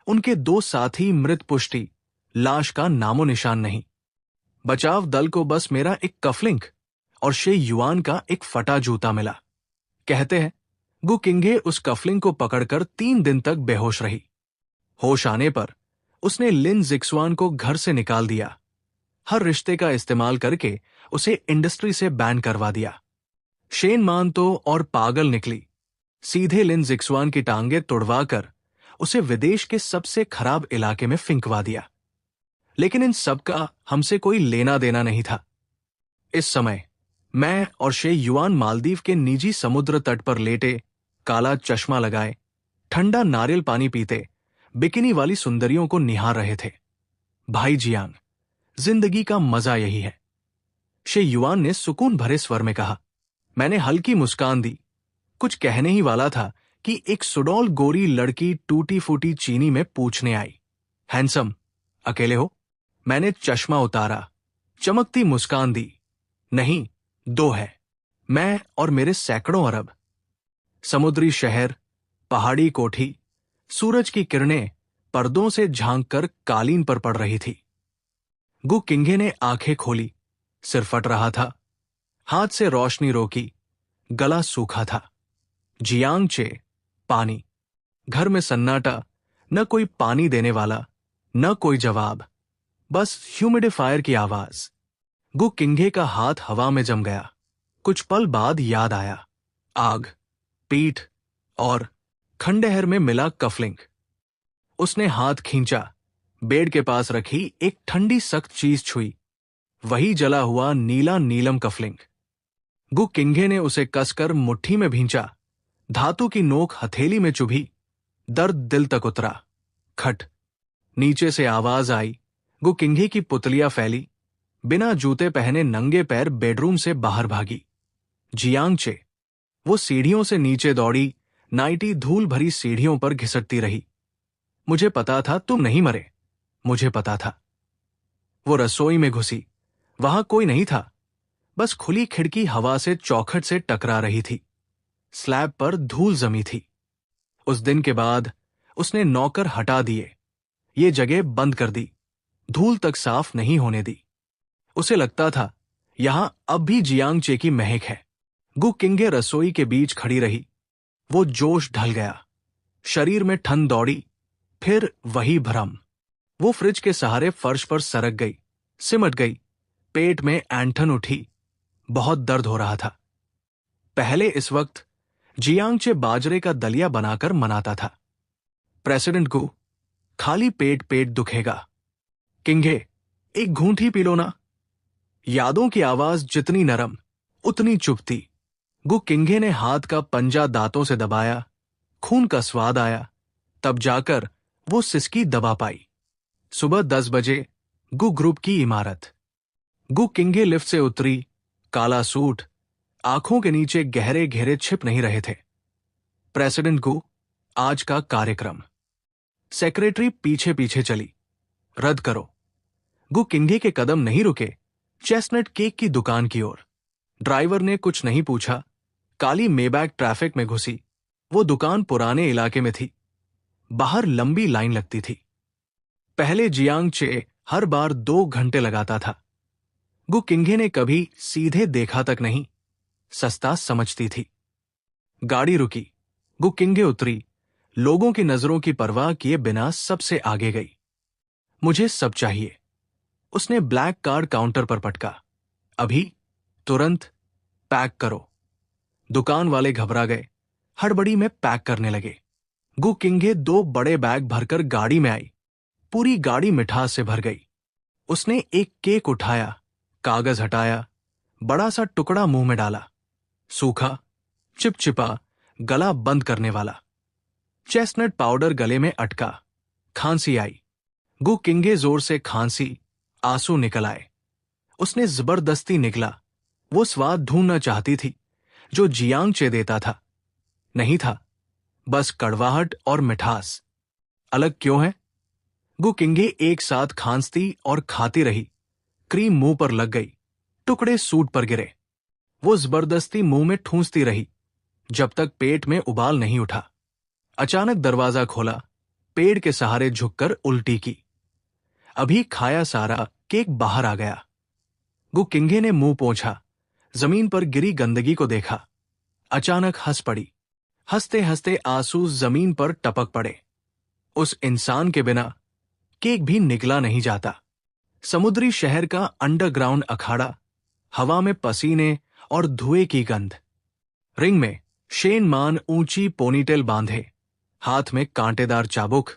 [SPEAKER 1] उनके 2 साथी मृत पुष्टि, लाश का नामो निशान नहीं। बचाव दल को बस मेरा एक कफलिंक और शे युआन का एक फटा जूता मिला। कहते हैं गु किंघे उस कफलिंग को पकड़कर 3 दिन तक बेहोश रही। होश आने पर उसने लिन जिक्सवान को घर से निकाल दिया। हर रिश्ते का इस्तेमाल करके उसे इंडस्ट्री से बैन करवा दिया। शेन मान तो और पागल निकली, सीधे लिन जिक्सवान की टांगे तुड़वाकर उसे विदेश के सबसे खराब इलाके में फिंकवा दिया। लेकिन इन सब का हमसे कोई लेना देना नहीं था। इस समय मैं और शे युआन मालदीव के निजी समुद्र तट पर लेटे, काला चश्मा लगाए, ठंडा नारियल पानी पीते, बिकिनी वाली सुंदरियों को निहार रहे थे। भाई जियांग, जिंदगी का मजा यही है, शे युआन ने सुकून भरे स्वर में कहा। मैंने हल्की मुस्कान दी। कुछ कहने ही वाला था कि एक सुडौल गोरी लड़की टूटी फूटी चीनी में पूछने आई, हैंडसम, अकेले हो? मैंने चश्मा उतारा, चमकती मुस्कान दी। नहीं, 2 है, मैं और मेरे सैकड़ों अरब। समुद्री शहर, पहाड़ी कोठी, सूरज की किरणें पर्दों से झांक कर कालीन पर पड़ रही थी। गु किंघे ने आंखें खोली, सिर फट रहा था, हाथ से रोशनी रोकी, गला सूखा था। जियांग चे, पानी। घर में सन्नाटा, न कोई पानी देने वाला, न कोई जवाब, बस ह्यूमिडिफायर की आवाज। गु किंघे का हाथ हवा में जम गया। कुछ पल बाद याद आया, आग, पीठ और खंडहर में मिला कफलिंग। उसने हाथ खींचा, बेड के पास रखी एक ठंडी सख्त चीज छुई, वही जला हुआ नीला नीलम कफलिंग। गु किंघे ने उसे कसकर मुट्ठी में भींचा, धातु की नोक हथेली में चुभी, दर्द दिल तक उतरा। खट, नीचे से आवाज आई। गु किंघे की पुतलियां फैली, बिना जूते पहने नंगे पैर बेडरूम से बाहर भागी। जियांग चे, वो सीढ़ियों से नीचे दौड़ी, नाइटी धूल भरी सीढ़ियों पर घिसटती रही। मुझे पता था तुम नहीं मरे, मुझे पता था। वो रसोई में घुसी, वहां कोई नहीं था, बस खुली खिड़की हवा से चौखट से टकरा रही थी। स्लैब पर धूल जमी थी। उस दिन के बाद उसने नौकर हटा दिए, ये जगह बंद कर दी, धूल तक साफ नहीं होने दी। उसे लगता था यहां अब भी जियांग चे की महक है। गु किंघे रसोई के बीच खड़ी रही। वो जोश ढल गया, शरीर में ठंड दौड़ी, फिर वही भ्रम। वो फ्रिज के सहारे फर्श पर सरक गई, सिमट गई, पेट में ऐंठन उठी, बहुत दर्द हो रहा था। पहले इस वक्त जियांग चे बाजरे का दलिया बनाकर मनाता था। प्रेसिडेंट गु, खाली पेट पेट दुखेगा। किंघे, एक घूंटी पी लो ना। यादों की आवाज जितनी नरम, उतनी चुभती। गु किंघे ने हाथ का पंजा दांतों से दबाया, खून का स्वाद आया, तब जाकर वो सिसकी दबा पाई। सुबह 10 बजे गु ग्रुप की इमारत। गु किंघे लिफ्ट से उतरी, काला सूट, आंखों के नीचे गहरे घेरे छिप नहीं रहे थे। प्रेसिडेंट गु, आज का कार्यक्रम। सेक्रेटरी पीछे पीछे चली, रद्द करो। गु किंघे के कदम नहीं रुके चेस्टनट केक की दुकान की ओर। ड्राइवर ने कुछ नहीं पूछा, काली मेबैक ट्रैफिक में घुसी। वो दुकान पुराने इलाके में थी, बाहर लंबी लाइन लगती थी। पहले जियांग चे हर बार 2 घंटे लगाता था। गु किंघे ने कभी सीधे देखा तक नहीं, सस्ता समझती थी। गाड़ी रुकी, गु किंघे उतरी, लोगों की नजरों की परवाह किए बिना सबसे आगे गई। मुझे सब चाहिए। उसने ब्लैक कार्ड काउंटर पर पटका। अभी, तुरंत, पैक करो। दुकान वाले घबरा गए, हड़बड़ी में पैक करने लगे। गु किंघे 2 बड़े बैग भरकर गाड़ी में आई। पूरी गाड़ी मिठास से भर गई। उसने एक केक उठाया, कागज हटाया, बड़ा सा टुकड़ा मुंह में डाला, सूखा, चिपचिपा, गला बंद करने वाला। चेस्टनट पाउडर गले में अटका, खांसी आई, गु किंगे जोर से खांसी, आंसू निकल आए। उसने जबरदस्ती निकला। वो स्वाद ढूंढना चाहती थी जो जियांग चे देता था। नहीं था, बस कड़वाहट और मिठास। अलग क्यों है? गु किंगे एक साथ खांसती और खाती रही। क्रीम मुंह पर लग गई, टुकड़े सूट पर गिरे। वो जबरदस्ती मुंह में ठूंसती रही जब तक पेट में उबाल नहीं उठा। अचानक दरवाजा खोला, पेड़ के सहारे झुककर उल्टी की। अभी खाया सारा केक बाहर आ गया। गु किंगे ने मुंह पोंछा, जमीन पर गिरी गंदगी को देखा। अचानक हंस पड़ी। हंसते हंसते आंसू जमीन पर टपक पड़े। उस इंसान के बिना केक भी निकला नहीं जाता। समुद्री शहर का अंडरग्राउंड अखाड़ा, हवा में पसीने और धुएं की गंध। रिंग में शेन मान ऊंची पोनीटेल बांधे, हाथ में कांटेदार चाबुक।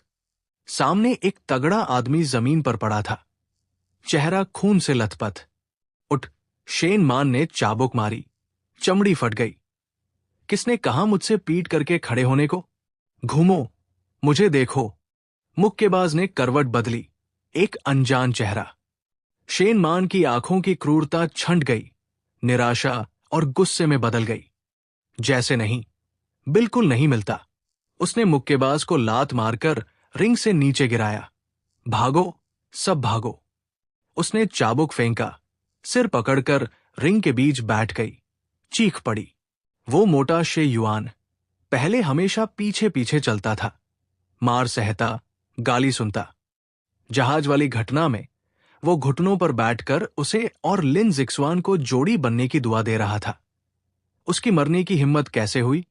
[SPEAKER 1] सामने एक तगड़ा आदमी जमीन पर पड़ा था, चेहरा खून से लथपथ। उठ! शेन मान ने चाबुक मारी, चमड़ी फट गई। किसने कहा मुझसे पीट करके खड़े होने को? घूमो, मुझे देखो। मुक्केबाज ने करवट बदली, एक अनजान चेहरा। शेन मान की आंखों की क्रूरता छंट गई, निराशा और गुस्से में बदल गई। जैसे नहीं, बिल्कुल नहीं मिलता। उसने मुक्केबाज को लात मारकर रिंग से नीचे गिराया। भागो, सब भागो। उसने चाबुक फेंका, सिर पकड़कर रिंग के बीच बैठ गई। चीख पड़ी। वो मोटा शे युआन पहले हमेशा पीछे पीछे चलता था, मार सहता, गाली सुनता। जहाज वाली घटना में वो घुटनों पर बैठकर उसे और लिन जिक्सवान को जोड़ी बनने की दुआ दे रहा था। उसकी मरने की हिम्मत कैसे हुई?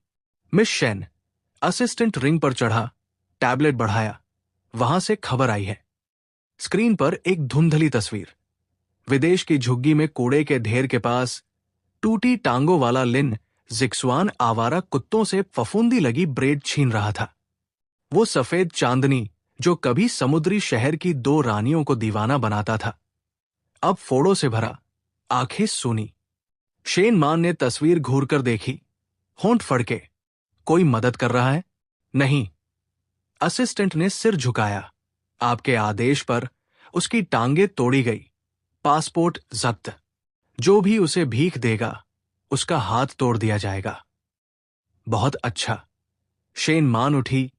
[SPEAKER 1] Miss Shen. असिस्टेंट रिंग पर चढ़ा, टैबलेट बढ़ाया। वहां से खबर आई है। स्क्रीन पर एक धुंधली तस्वीर। विदेश की झुग्गी में कूड़े के ढेर के पास टूटी टांगों वाला लिन जिक्सवान आवारा कुत्तों से फफूंदी लगी ब्रेड छीन रहा था। वो सफेद चांदनी जो कभी समुद्री शहर की दो रानियों को दीवाना बनाता था, अब फोड़ों से भरा, आंखें सूनी। शेन मान ने तस्वीर घूरकर देखी, होंठ फड़के। कोई मदद कर रहा है? नहीं। असिस्टेंट ने सिर झुकाया। आपके आदेश पर उसकी टांगे तोड़ी गई, पासपोर्ट जब्त। जो भी उसे भीख देगा उसका हाथ तोड़ दिया जाएगा। बहुत अच्छा। शेन मान उठी,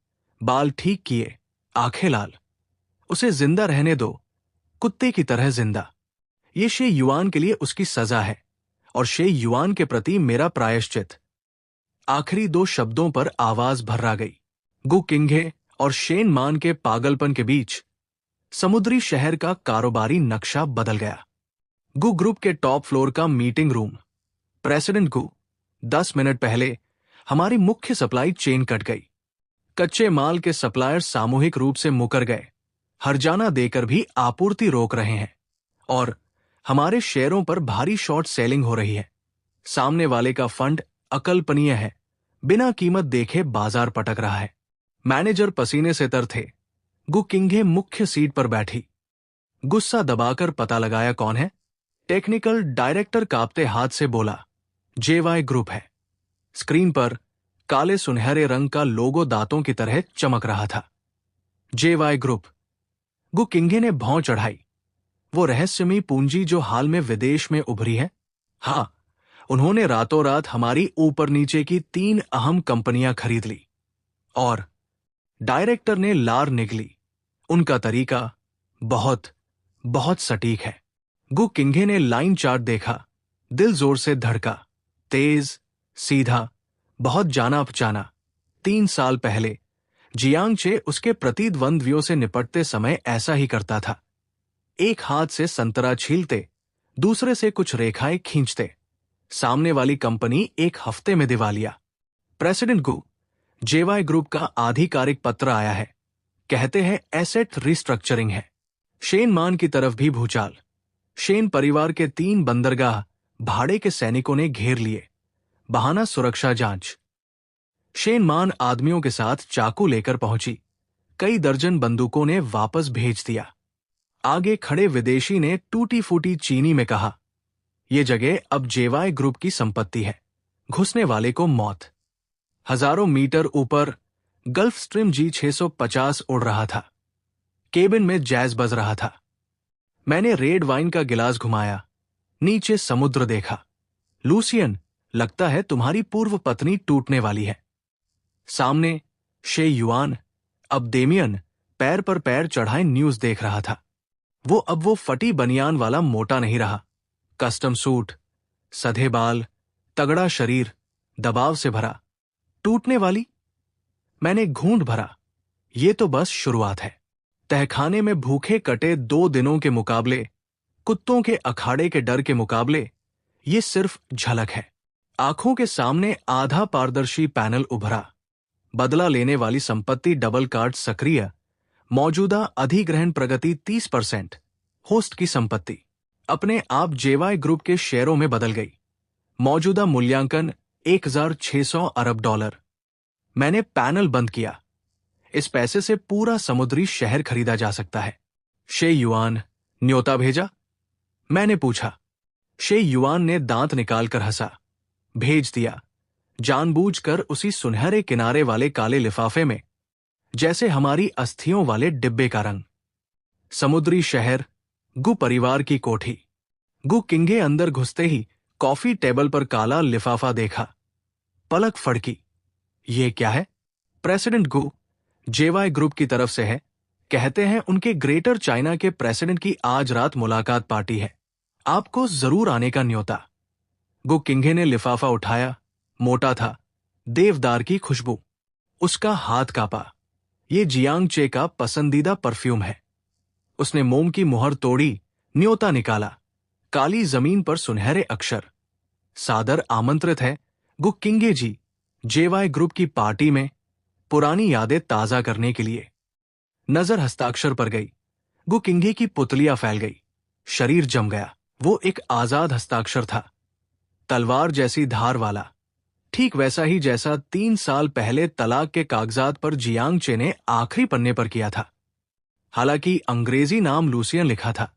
[SPEAKER 1] बाल ठीक किए, आंखें लाल। उसे जिंदा रहने दो, कुत्ते की तरह जिंदा। ये शे युआन के लिए उसकी सजा है और शे युआन के प्रति मेरा प्रायश्चित। आखिरी दो शब्दों पर आवाज भर्रा गई। गु किंगे और शेन मान के पागलपन के बीच समुद्री शहर का कारोबारी नक्शा बदल गया। गु ग्रुप के टॉप फ्लोर का मीटिंग रूम। प्रेसिडेंट गु, 10 मिनट पहले हमारी मुख्य सप्लाई चेन कट गई। कच्चे माल के सप्लायर सामूहिक रूप से मुकर गए, हर्जाना देकर भी आपूर्ति रोक रहे हैं और हमारे शेयरों पर भारी शॉर्ट सेलिंग हो रही है। सामने वाले का फंड अकल्पनीय है, बिना कीमत देखे बाजार पटक रहा है। मैनेजर पसीने से तर थे। गु किंगे मुख्य सीट पर बैठी। गुस्सा दबाकर पता लगाया कौन है? टेक्निकल डायरेक्टर कांपते हाथ से बोला, जेवाई ग्रुप है। स्क्रीन पर काले सुनहरे रंग का लोगो दांतों की तरह चमक रहा था। जेवाई ग्रुप। गु किंगे ने भौं चढ़ाई। वो रहस्यमयी पूंजी जो हाल में विदेश में उभरी है? हाँ, उन्होंने रातों रात हमारी ऊपर नीचे की 3 अहम कंपनियां खरीद ली। और डायरेक्टर ने लार निगली। उनका तरीका बहुत बहुत सटीक है। गु किंगे ने लाइन चार्ट देखा, दिल जोर से धड़का। तेज, सीधा, बहुत जाना पहचाना। 3 साल पहले जियांग चे उसके प्रतिद्वंद्वियों से निपटते समय ऐसा ही करता था। एक हाथ से संतरा छीलते, दूसरे से कुछ रेखाएं खींचते। सामने वाली कंपनी एक हफ्ते में दिवालिया। प्रेसिडेंट गु, जेवाई ग्रुप का आधिकारिक पत्र आया है। कहते हैं एसेट रिस्ट्रक्चरिंग है। शेन मान की तरफ भी भूचाल। शेन परिवार के 3 बंदरगाह भाड़े के सैनिकों ने घेर लिए। बहाना सुरक्षा जांच। शेन मान आदमियों के साथ चाकू लेकर पहुंची। कई दर्जन बंदूकों ने वापस भेज दिया। आगे खड़े विदेशी ने टूटी फूटी चीनी में कहा, यह जगह अब जेवाई ग्रुप की संपत्ति है, घुसने वाले को मौत। हजारों मीटर ऊपर गल्फ स्ट्रीम G650 उड़ रहा था। केबिन में जैज बज रहा था। मैंने रेड वाइन का गिलास घुमाया, नीचे समुद्र देखा। लूसियन, लगता है तुम्हारी पूर्व पत्नी टूटने वाली है। सामने शे युआन, अब डेमियन, पैर पर पैर चढ़ाए न्यूज देख रहा था। वो फटी बनियान वाला मोटा नहीं रहा। कस्टम सूट, सधे बाल, तगड़ा शरीर, दबाव से भरा। टूटने वाली? मैंने घूंट भरा। ये तो बस शुरुआत है। तहखाने में भूखे कटे 2 दिनों के मुकाबले, कुत्तों के अखाड़े के डर के मुकाबले, ये सिर्फ झलक है। आंखों के सामने आधा पारदर्शी पैनल उभरा। बदला लेने वाली संपत्ति डबल कार्ड सक्रिय, मौजूदा अधिग्रहण प्रगति 30%, होस्ट की संपत्ति अपने आप जेवाई ग्रुप के शेयरों में बदल गई। मौजूदा मूल्यांकन 1600 अरब डॉलर। मैंने पैनल बंद किया। इस पैसे से पूरा समुद्री शहर खरीदा जा सकता है। शे युआन, न्योता भेजा? मैंने पूछा। शे युआन ने दांत निकालकर हंसा। भेज दिया, जानबूझकर उसी सुनहरे किनारे वाले काले लिफाफे में, जैसे हमारी अस्थियों वाले डिब्बे का रंग। समुद्री शहर, गु परिवार की कोठी। गु किंगे अंदर घुसते ही कॉफी टेबल पर काला लिफाफा देखा। पलक फड़की। ये क्या है? प्रेसिडेंट गु, जेवाई ग्रुप की तरफ से है। कहते हैं उनके ग्रेटर चाइना के प्रेसिडेंट की आज रात मुलाकात पार्टी है। आपको जरूर आने का न्योता। गु किंगे ने लिफाफा उठाया। मोटा था, देवदार की खुशबू। उसका हाथ कांपा। ये जियांग चे का पसंदीदा परफ्यूम है। उसने मोम की मुहर तोड़ी, न्योता निकाला। काली जमीन पर सुनहरे अक्षर। सादर आमंत्रित है गु किंगे जी, जेवाई ग्रुप की पार्टी में, पुरानी यादें ताजा करने के लिए। नजर हस्ताक्षर पर गई। गु किंगे की पुतलियां फैल गई। शरीर जम गया। वो एक आजाद हस्ताक्षर था, तलवार जैसी धार वाला, ठीक वैसा ही जैसा 3 साल पहले तलाक के कागजात पर जियांग चे ने आखिरी पन्ने पर किया था। हालांकि अंग्रेजी नाम लूसियन लिखा था,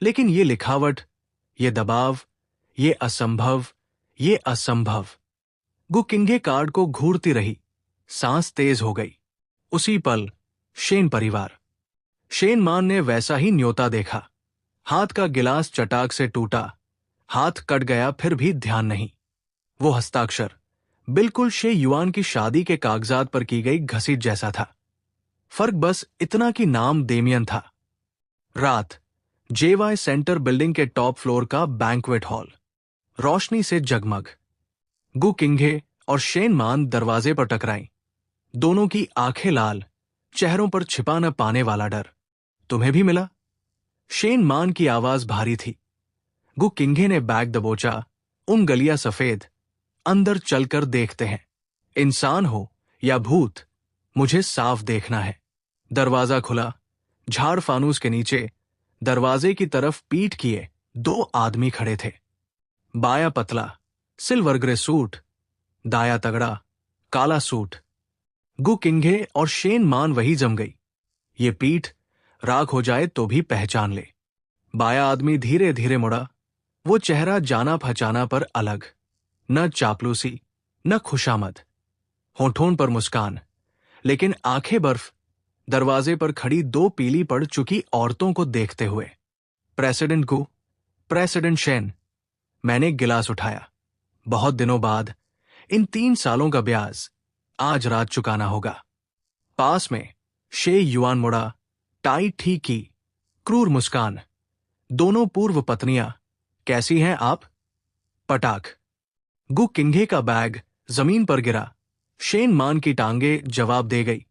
[SPEAKER 1] लेकिन ये लिखावट, ये दबाव, ये असंभव, ये असंभव। गु किंगे कार्ड को घूरती रही। सांस तेज हो गई। उसी पल शेन परिवार। शेन मान ने वैसा ही न्योता देखा। हाथ का गिलास चटाक से टूटा। हाथ कट गया, फिर भी ध्यान नहीं। वो हस्ताक्षर बिल्कुल शे युआन की शादी के कागजात पर की गई घसीट जैसा था। फर्क बस इतना कि नाम डेमियन था। रात, जेवाई सेंटर बिल्डिंग के टॉप फ्लोर का बैंक्वेट हॉल, रोशनी से जगमग। गु किंगे और शेन मान दरवाजे पर टकराई। दोनों की आंखें लाल, चेहरों पर छिपा न पाने वाला डर। तुम्हें भी मिला? शेन मान की आवाज भारी थी। गु किंगे ने बैग दबोचा। गलियां सफेद, अंदर चलकर देखते हैं। इंसान हो या भूत, मुझे साफ देखना है। दरवाजा खुला। झाड़ फानूस के नीचे, दरवाजे की तरफ पीठ किए 2 आदमी खड़े थे। बायां पतला, सिल्वर ग्रे सूट, दाया तगड़ा, काला सूट। गु किंगे और शेन मान वही जम गई। ये पीठ राख हो जाए तो भी पहचान ले। बाया आदमी धीरे धीरे मुड़ा। वो चेहरा जाना पहचाना पर अलग, न चापलूसी, न खुशामद। होठों पर मुस्कान, लेकिन आंखें बर्फ। दरवाजे पर खड़ी 2 पीली पड़ चुकी औरतों को देखते हुए। प्रेसिडेंट गु, प्रेसिडेंट शेन। मैंने गिलास उठाया। बहुत दिनों बाद इन 3 सालों का ब्याज आज रात चुकाना होगा। पास में शे युआन मुड़ा, टाई ठीक की, क्रूर मुस्कान। दोनों पूर्व पत्नियां, कैसी हैं आप? पटाख। गु किंगे का बैग जमीन पर गिरा। शेन मान की टांगे जवाब दे गई।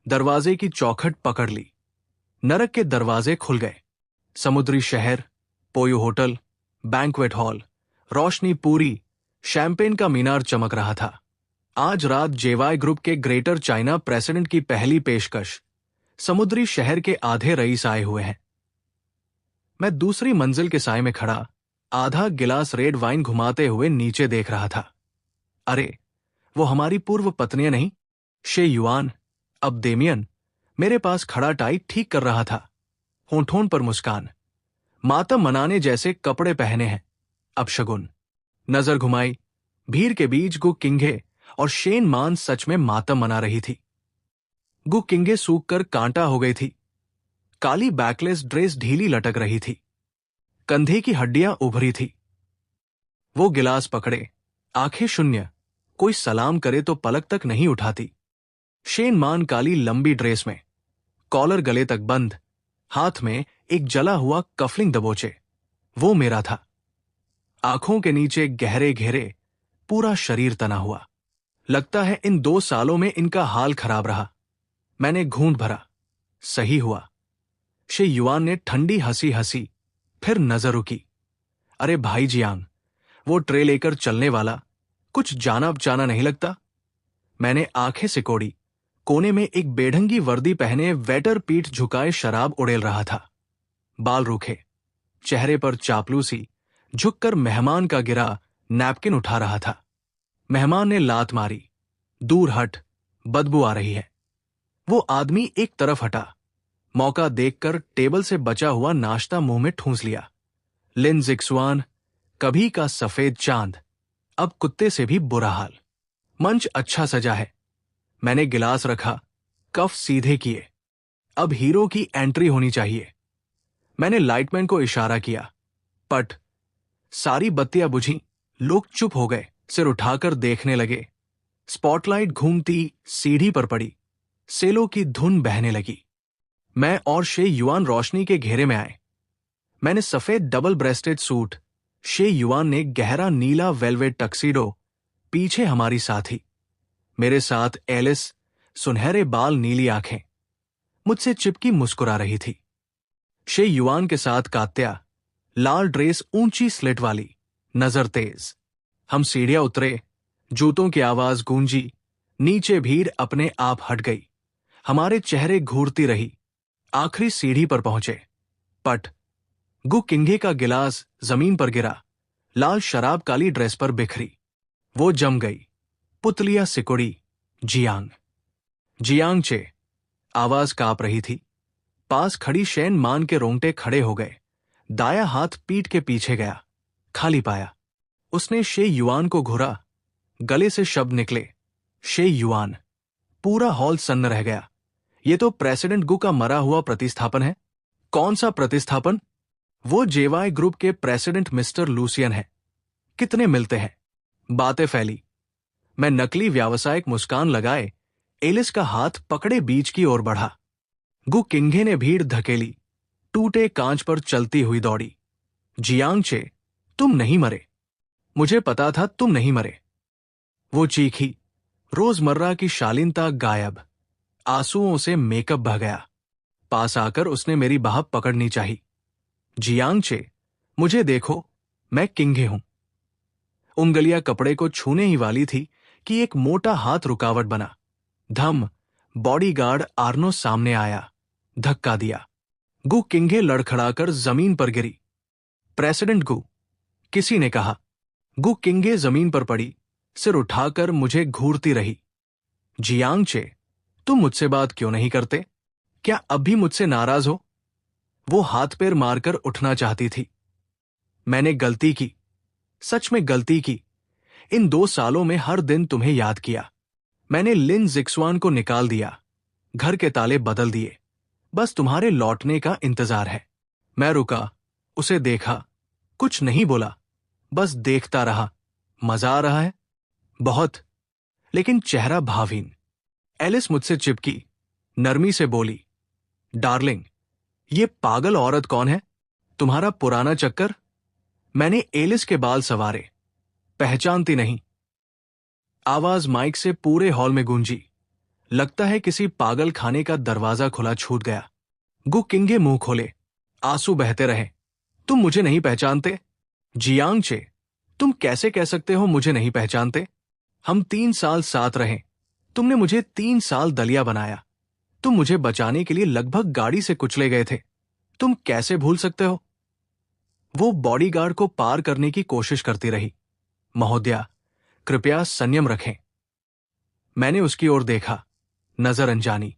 [SPEAKER 1] दरवाजे की चौखट पकड़ ली। नरक के दरवाजे खुल गए। समुद्री शहर, पोयो होटल, बैंक्वेट हॉल, रोशनी पूरी, शैंपेन का मीनार चमक रहा था। आज रात जेवाई ग्रुप के ग्रेटर चाइना प्रेसिडेंट की पहली पेशकश। समुद्री शहर के आधे रईस आए हुए हैं। मैं दूसरी मंजिल के साए में खड़ा, आधा गिलास रेड वाइन घुमाते हुए नीचे देख रहा था। अरे, वो हमारी पूर्व पत्नियां नहीं? शे युआन, अब डेमियन, मेरे पास खड़ा टाई ठीक कर रहा था। होठों पर मुस्कान, मातम मनाने जैसे कपड़े पहने हैं। अब शगुन। नजर घुमाई। भीड़ के बीच गु किंगे और शेन मान सच में मातम मना रही थी। गु किंगे सूख कर कांटा हो गई थी। काली बैकलेस ड्रेस ढीली लटक रही थी, कंधे की हड्डियां उभरी थी। वो गिलास पकड़े, आंखें शून्य, कोई सलाम करे तो पलक तक नहीं उठाती। शेन मान काली लंबी ड्रेस में, कॉलर गले तक बंद, हाथ में एक जला हुआ कफलिंग दबोचे। वो मेरा था। आंखों के नीचे गहरे घेरे, पूरा शरीर तना हुआ। लगता है इन 2 सालों में इनका हाल खराब रहा। मैंने घूंट भरा। सही हुआ। शे युआन ने ठंडी हंसी हंसी, फिर नजर रुकी। अरे भाई जियांग, वो ट्रे लेकर चलने वाला कुछ जाना बचाना नहीं लगता। मैंने आंखें सिकोड़ी। कोने में एक बेढंगी वर्दी पहने वेटर पीठ झुकाए शराब उड़ेल रहा था। बाल रूखे, चेहरे पर चापलूसी, झुककर मेहमान का गिरा नैपकिन उठा रहा था। मेहमान ने लात मारी। दूर हट, बदबू आ रही है। वो आदमी एक तरफ हटा। मौका देखकर टेबल से बचा हुआ नाश्ता मुंह में ठूंस लिया। लिन जिक्सुआन, कभी का सफेद चांद, अब कुत्ते से भी बुरा हाल। मंच अच्छा सजा है। मैंने गिलास रखा, कफ सीधे किए। अब हीरो की एंट्री होनी चाहिए। मैंने लाइटमैन को इशारा किया। पट। सारी बत्तियां बुझी, लोग चुप हो गए, सिर उठाकर देखने लगे। स्पॉटलाइट घूमती सीढ़ी पर पड़ी, सेलो की धुन बहने लगी। मैं और शे युआन रोशनी के घेरे में आए। मैंने सफेद डबल ब्रेस्टेड सूट, शे युआन ने गहरा नीला वेलवेट टक्सीडो, पीछे हमारी साथी, मेरे साथ एलिस, सुनहरे बाल नीली आंखें, मुझसे चिपकी मुस्कुरा रही थी। शे युआन के साथ कात्या, लाल ड्रेस ऊंची स्लिट वाली, नजर तेज। हम सीढ़ियां उतरे, जूतों की आवाज गूंजी, नीचे भीड़ अपने आप हट गई। हमारे चेहरे घूरती रही। आखिरी सीढ़ी पर पहुंचे। पट। गु किंगे का गिलास जमीन पर गिरा, लाल शराब काली ड्रेस पर बिखरी। वो जम गई। पुतलियां सिकुड़ी। जियांग। जियांग चे। आवाज कांप रही थी। पास खड़ी शेन मान के रोंगटे खड़े हो गए। दाया हाथ पीठ के पीछे गया, खाली पाया। उसने शे युआन को घुरा। गले से शब्द निकले, शे युआन। पूरा हॉल सन्न रह गया। ये तो प्रेसिडेंट गु का मरा हुआ प्रतिस्थापन है। कौन सा प्रतिस्थापन? वो जेवाई ग्रुप के प्रेसिडेंट मिस्टर लूसियन है। कितने मिलते हैं? बातें फैली। मैं नकली व्यावसायिक मुस्कान लगाए एलिस का हाथ पकड़े बीच की ओर बढ़ा। गु किंगे ने भीड़ धकेली, टूटे कांच पर चलती हुई दौड़ी। जियांग चे, तुम नहीं मरे। मुझे पता था तुम नहीं मरे। वो चीखी। रोजमर्रा की शालीनता गायब। आंसुओं से मेकअप बह गया। पास आकर उसने मेरी बाह पकड़नी चाही। जियांग चे, मुझे देखो, मैं किंगे हूं। उंगलियां कपड़े को छूने ही वाली थी कि एक मोटा हाथ रुकावट बना। धम। बॉडीगार्ड आर्नो सामने आया, धक्का दिया। गु किंगे लड़खड़ाकर जमीन पर गिरी। प्रेसिडेंट गु, किसी ने कहा। गु किंगे जमीन पर पड़ी, सिर उठाकर मुझे घूरती रही। जियांग चे, तुम मुझसे बात क्यों नहीं करते? क्या अब भी मुझसे नाराज हो? वो हाथ पैर मारकर उठना चाहती थी। मैंने गलती की, सच में गलती की। इन 2 सालों में हर दिन तुम्हें याद किया। मैंने लिन जिक्सुआन को निकाल दिया, घर के ताले बदल दिए। बस तुम्हारे लौटने का इंतजार है। मैं रुका, उसे देखा, कुछ नहीं बोला, बस देखता रहा। मजा आ रहा है? बहुत, लेकिन चेहरा भावहीन। एलिस मुझसे चिपकी, नरमी से बोली, डार्लिंग, ये पागल औरत कौन है? तुम्हारा पुराना चक्कर? मैंने एलिस के बाल संवारे। पहचानती नहीं। आवाज माइक से पूरे हॉल में गूंजी। लगता है किसी पागल खाने का दरवाजा खुला छूट गया। गु किंगे मुंह खोले, आंसू बहते रहे। तुम मुझे नहीं पहचानते? जियांग चे, तुम कैसे कह सकते हो मुझे नहीं पहचानते? हम 3 साल साथ रहे। तुमने मुझे 3 साल दलिया बनाया। तुम मुझे बचाने के लिए लगभग गाड़ी से कुचले गए थे। तुम कैसे भूल सकते हो? वो बॉडीगार्ड को पार करने की कोशिश करती रही। महोदया, कृपया संयम रखें। मैंने उसकी ओर देखा, नजर अनजानी।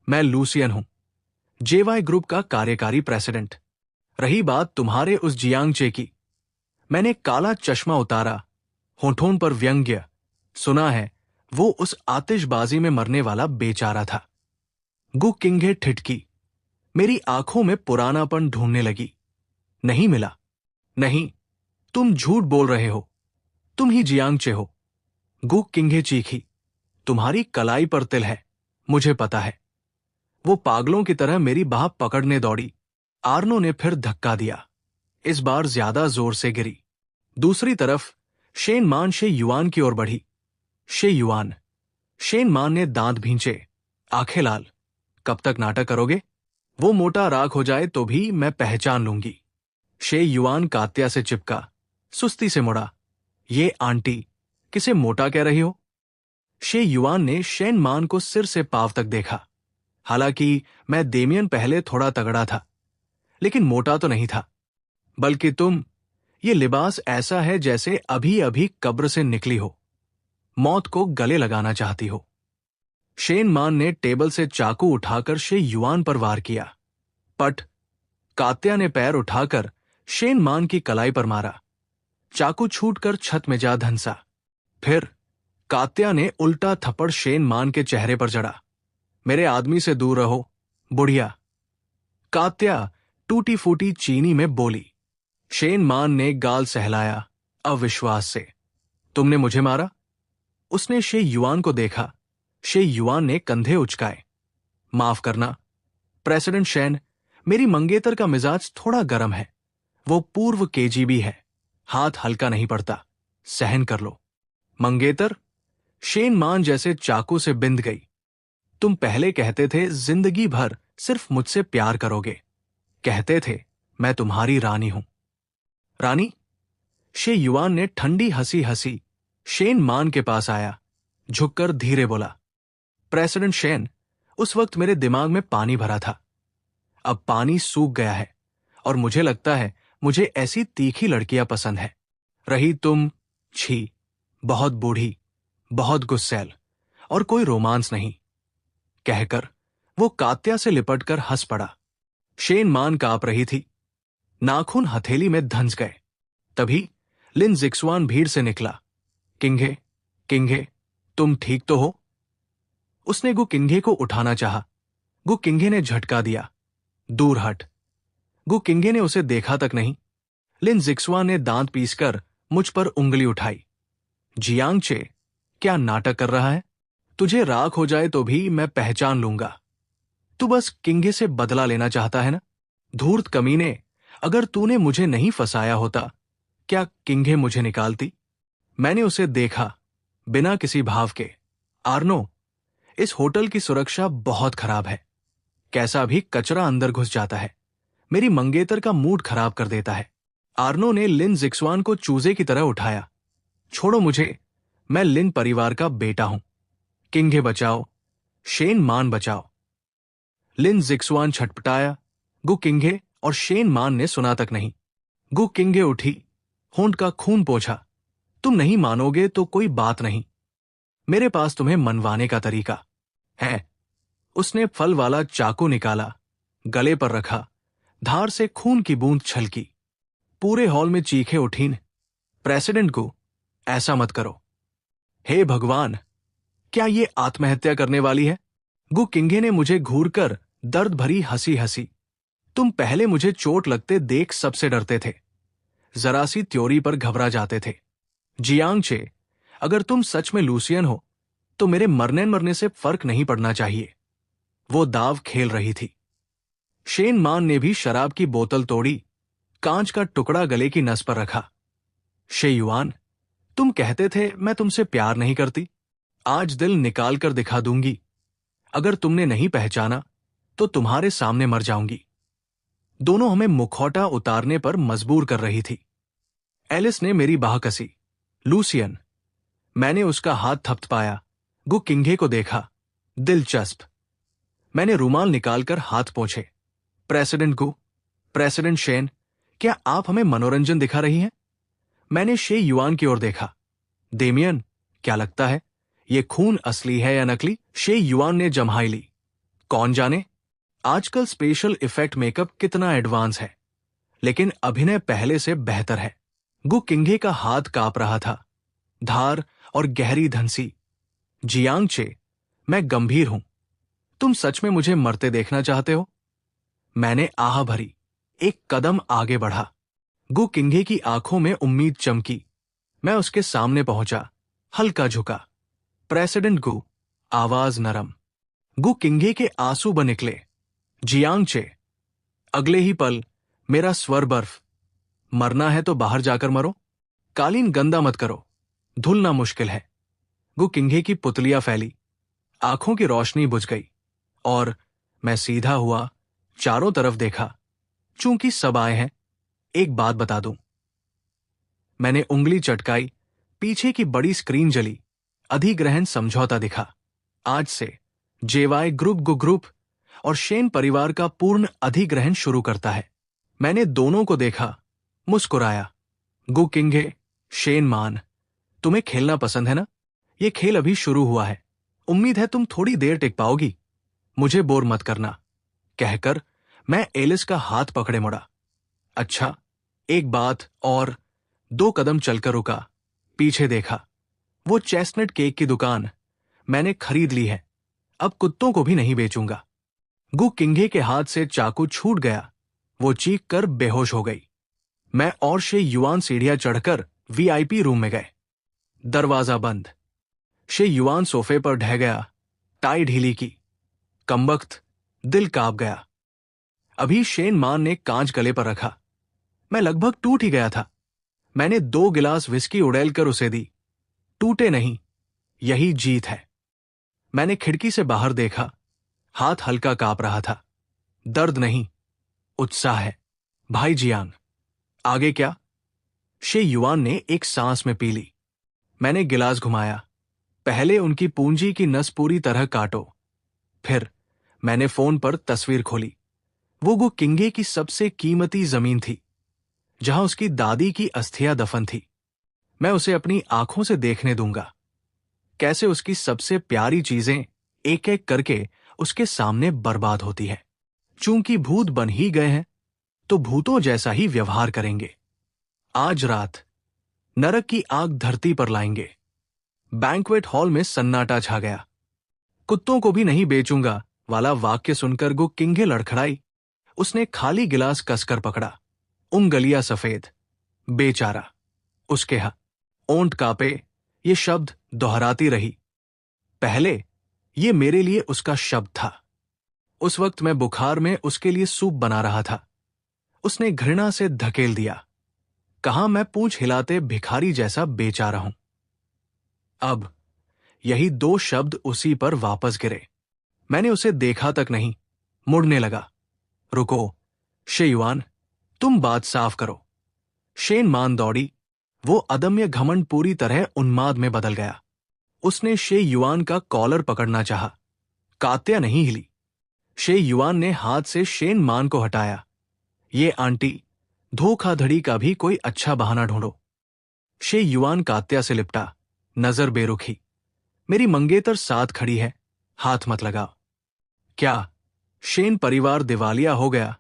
[SPEAKER 1] मैं लूसियन हूं, जेवाई ग्रुप का कार्यकारी प्रेसिडेंट। रही बात तुम्हारे उस जियांग चे की, मैंने काला चश्मा उतारा, होठों पर व्यंग्य। सुना है वो उस आतिशबाजी में मरने वाला बेचारा था। गु किंगे ठिठकी। मेरी आंखों में पुरानापन ढूंढने लगी। नहीं मिला। नहीं, तुम झूठ बोल रहे हो। तुम ही जियांगचे हो। गु किंघे चीखी। तुम्हारी कलाई पर तिल है, मुझे पता है। वो पागलों की तरह मेरी बाह पकड़ने दौड़ी। आर्नो ने फिर धक्का दिया। इस बार ज्यादा जोर से गिरी। दूसरी तरफ शेन मान शे युआन की ओर बढ़ी। शे युआन। शेन मान ने दांत भींचे, आंखें लाल। कब तक नाटक करोगे? वो मोटा राख हो जाए तो भी मैं पहचान लूंगी। शे युआन कात्या से चिपका, सुस्ती से मुड़ा। ये आंटी, किसे मोटा कह रही हो? शे युआन ने शेन मान को सिर से पांव तक देखा। हालांकि मैं डेमियन पहले थोड़ा तगड़ा था, लेकिन मोटा तो नहीं था। बल्कि तुम, ये लिबास ऐसा है जैसे अभी अभी कब्र से निकली हो, मौत को गले लगाना चाहती हो। शेन मान ने टेबल से चाकू उठाकर शे युआन पर वार किया। पट। कात्या ने पैर उठाकर शेन मान की कलाई पर मारा। चाकू छूटकर छत में जा धंसा। फिर कात्या ने उल्टा थप्पड़ शेन मान के चेहरे पर जड़ा। मेरे आदमी से दूर रहो, बुढ़िया। कात्या टूटी फूटी चीनी में बोली। शेन मान ने गाल सहलाया, अविश्वास से। तुमने मुझे मारा? उसने शे युआन को देखा। शे युआन ने कंधे उचकाए। माफ करना प्रेसिडेंट शेन, मेरी मंगेतर का मिजाज थोड़ा गर्म है। वो पूर्व केजीबी है, हाथ हल्का नहीं पड़ता, सहन कर लो। मंगेतर? शेन मान जैसे चाकू से बिंध गई। तुम पहले कहते थे जिंदगी भर सिर्फ मुझसे प्यार करोगे। कहते थे मैं तुम्हारी रानी हूं। रानी? शे युआन ने ठंडी हंसी हंसी शेन मान के पास आया, झुककर धीरे बोला। प्रेसिडेंट शेन, उस वक्त मेरे दिमाग में पानी भरा था। अब पानी सूख गया है और मुझे लगता है मुझे ऐसी तीखी लड़कियां पसंद है। रही तुम, छी, बहुत बूढ़ी, बहुत गुस्सैल और कोई रोमांस नहीं। कहकर वो कात्या से लिपटकर हंस पड़ा। शेन मान कांप रही थी। नाखून हथेली में धंस गए। तभी लिन जिक्सवान भीड़ से निकला। किंघे, किंघे, तुम ठीक तो हो? उसने गु किंघे को उठाना चाहा। गु किंघे ने झटका दिया। दूर हट। गु किंघे ने उसे देखा तक नहीं। लिन जिक्सवान ने दांत पीसकर मुझ पर उंगली उठाई। जियांगचे, क्या नाटक कर रहा है? तुझे राख हो जाए तो भी मैं पहचान लूंगा। तू बस किंघे से बदला लेना चाहता है ना? धूर्त कमीने, अगर तूने मुझे नहीं फंसाया होता, क्या किंघे मुझे निकालती? मैंने उसे देखा, बिना किसी भाव के। आर्नो, इस होटल की सुरक्षा बहुत खराब है। कैसा भी कचरा अंदर घुस जाता है, मेरी मंगेतर का मूड खराब कर देता है। आर्नो ने लिन जिक्सवान को चूजे की तरह उठाया। छोड़ो मुझे, मैं लिन परिवार का बेटा हूं। किंघे बचाओ, शेन मान बचाओ। लिन जिक्सवान छटपटाया। गु किंघे और शेन मान ने सुना तक नहीं। गु किंघे उठी, होंठ का खून पोंछा। तुम नहीं मानोगे तो कोई बात नहीं, मेरे पास तुम्हें मनवाने का तरीका है। उसने फल वाला चाकू निकाला, गले पर रखा। धार से खून की बूंद छलकी। पूरे हॉल में चीखें उठीं। प्रेसिडेंट को ऐसा मत करो। हे भगवान, क्या ये आत्महत्या करने वाली है? गु किंघे ने मुझे घूरकर दर्द भरी हंसी हंसी। तुम पहले मुझे चोट लगते देख सबसे डरते थे, जरा सी त्योरी पर घबरा जाते थे। जियांगचे, अगर तुम सच में लूसियन हो तो मेरे मरने से फर्क नहीं पड़ना चाहिए। वो दाव खेल रही थी। शेन मान ने भी शराब की बोतल तोड़ी, कांच का टुकड़ा गले की नस पर रखा। शे युआन, तुम कहते थे मैं तुमसे प्यार नहीं करती। आज दिल निकाल कर दिखा दूंगी। अगर तुमने नहीं पहचाना तो तुम्हारे सामने मर जाऊंगी। दोनों हमें मुखौटा उतारने पर मजबूर कर रही थी। एलिस ने मेरी बाह कसी। लूसियन। मैंने उसका हाथ थपथपाया। गु किंघे को देखा। दिलचस्प। मैंने रूमाल निकालकर हाथ पोंछे। प्रेसिडेंट गु, प्रेसिडेंट शेन, क्या आप हमें मनोरंजन दिखा रही हैं? मैंने शे युआन की ओर देखा। डेमियन, क्या लगता है ये खून असली है या नकली? शे युआन ने जम्हाई ली। कौन जाने, आजकल स्पेशल इफेक्ट मेकअप कितना एडवांस है, लेकिन अभिनय पहले से बेहतर है। गु किंघे का हाथ कांप रहा था। धार और गहरी धंसी। जियांगचे, मैं गंभीर हूं। तुम सच में मुझे मरते देखना चाहते हो? मैंने आह भरी, एक कदम आगे बढ़ा। गु किंघे की आंखों में उम्मीद चमकी। मैं उसके सामने पहुंचा, हल्का झुका। प्रेसिडेंट गु, आवाज नरम। गु किंघे के आंसू बन निकले। जियांगचे। अगले ही पल मेरा स्वर बर्फ। मरना है तो बाहर जाकर मरो, कालीन गंदा मत करो, धुलना मुश्किल है। गु किंघे की पुतलियां फैली, आंखों की रोशनी बुझ गई और मैं सीधा हुआ, चारों तरफ देखा। चूंकि सब आए हैं, एक बात बता दूं। मैंने उंगली चटकाई, पीछे की बड़ी स्क्रीन जली। अधिग्रहण समझौता दिखा। आज से जेवाई ग्रुप गु ग्रुप और शेन परिवार का पूर्ण अधिग्रहण शुरू करता है। मैंने दोनों को देखा, मुस्कुराया। गु किंघे, शेन मान, तुम्हें खेलना पसंद है ना? ये खेल अभी शुरू हुआ है। उम्मीद है तुम थोड़ी देर टिक पाओगी। मुझे बोर मत करना, कहकर मैं एलिस का हाथ पकड़े मुड़ा। अच्छा, एक बात और। 2 कदम चलकर रुका, पीछे देखा। वो चेस्टनट केक की दुकान मैंने खरीद ली है। अब कुत्तों को भी नहीं बेचूंगा। गु किंघे के हाथ से चाकू छूट गया। वो चीख कर बेहोश हो गई। मैं और शे युआन सीढ़ियां चढ़कर वीआईपी रूम में गए। दरवाजा बंद। शे युआन सोफे पर ढह गया, टाई ढीली की। कमबख्त, दिल कांप गया। अभी शेन मान ने कांच गले पर रखा। मैं लगभग टूट ही गया था। मैंने 2 गिलास विस्की उड़ेलकर उसे दी। टूटे नहीं, यही जीत है। मैंने खिड़की से बाहर देखा। हाथ हल्का कांप रहा था। दर्द नहीं, उत्साह है। भाई जियांग, आगे क्या? शे युआन ने एक सांस में पी ली। मैंने गिलास घुमाया। पहले उनकी पूंजी की नस पूरी तरह काटो। फिर मैंने फोन पर तस्वीर खोली। वो गु किंघे की सबसे कीमती जमीन थी, जहां उसकी दादी की अस्थियां दफन थी। मैं उसे अपनी आंखों से देखने दूंगा, कैसे उसकी सबसे प्यारी चीजें एक एक करके उसके सामने बर्बाद होती है। चूंकि भूत बन ही गए हैं, तो भूतों जैसा ही व्यवहार करेंगे। आज रात नरक की आग धरती पर लाएंगे। बैंक्वेट हॉल में सन्नाटा छा गया। कुत्तों को भी नहीं बेचूंगा वाला वाक्य सुनकर गु किंघे लड़खड़ाई। उसने खाली गिलास कसकर पकड़ा, उंगलियां सफेद। बेचारा, उसके ओंठ कांपे। ये शब्द दोहराती रही। पहले ये मेरे लिए उसका शब्द था। उस वक्त मैं बुखार में उसके लिए सूप बना रहा था। उसने घृणा से धकेल दिया। कहा मैं पूंछ हिलाते भिखारी जैसा बेचारा हूं। अब यही 2 शब्द उसी पर वापस गिरे। मैंने उसे देखा तक नहीं, मुड़ने लगा। रुको, शे युआन, तुम बात साफ करो। शेन मान दौड़ी। वो अदम्य घमंड पूरी तरह उन्माद में बदल गया। उसने शे युआन का कॉलर पकड़ना चाहा। कात्या नहीं हिली। शे युआन ने हाथ से शेन मान को हटाया। ये आंटी, धोखाधड़ी का भी कोई अच्छा बहाना ढूंढो। शे युआन कात्या से लिपटा, नजर बेरुखी। मेरी मंगेतर साथ खड़ी है, हाथ मत लगाओ। क्या शेन परिवार दिवालिया हो गया?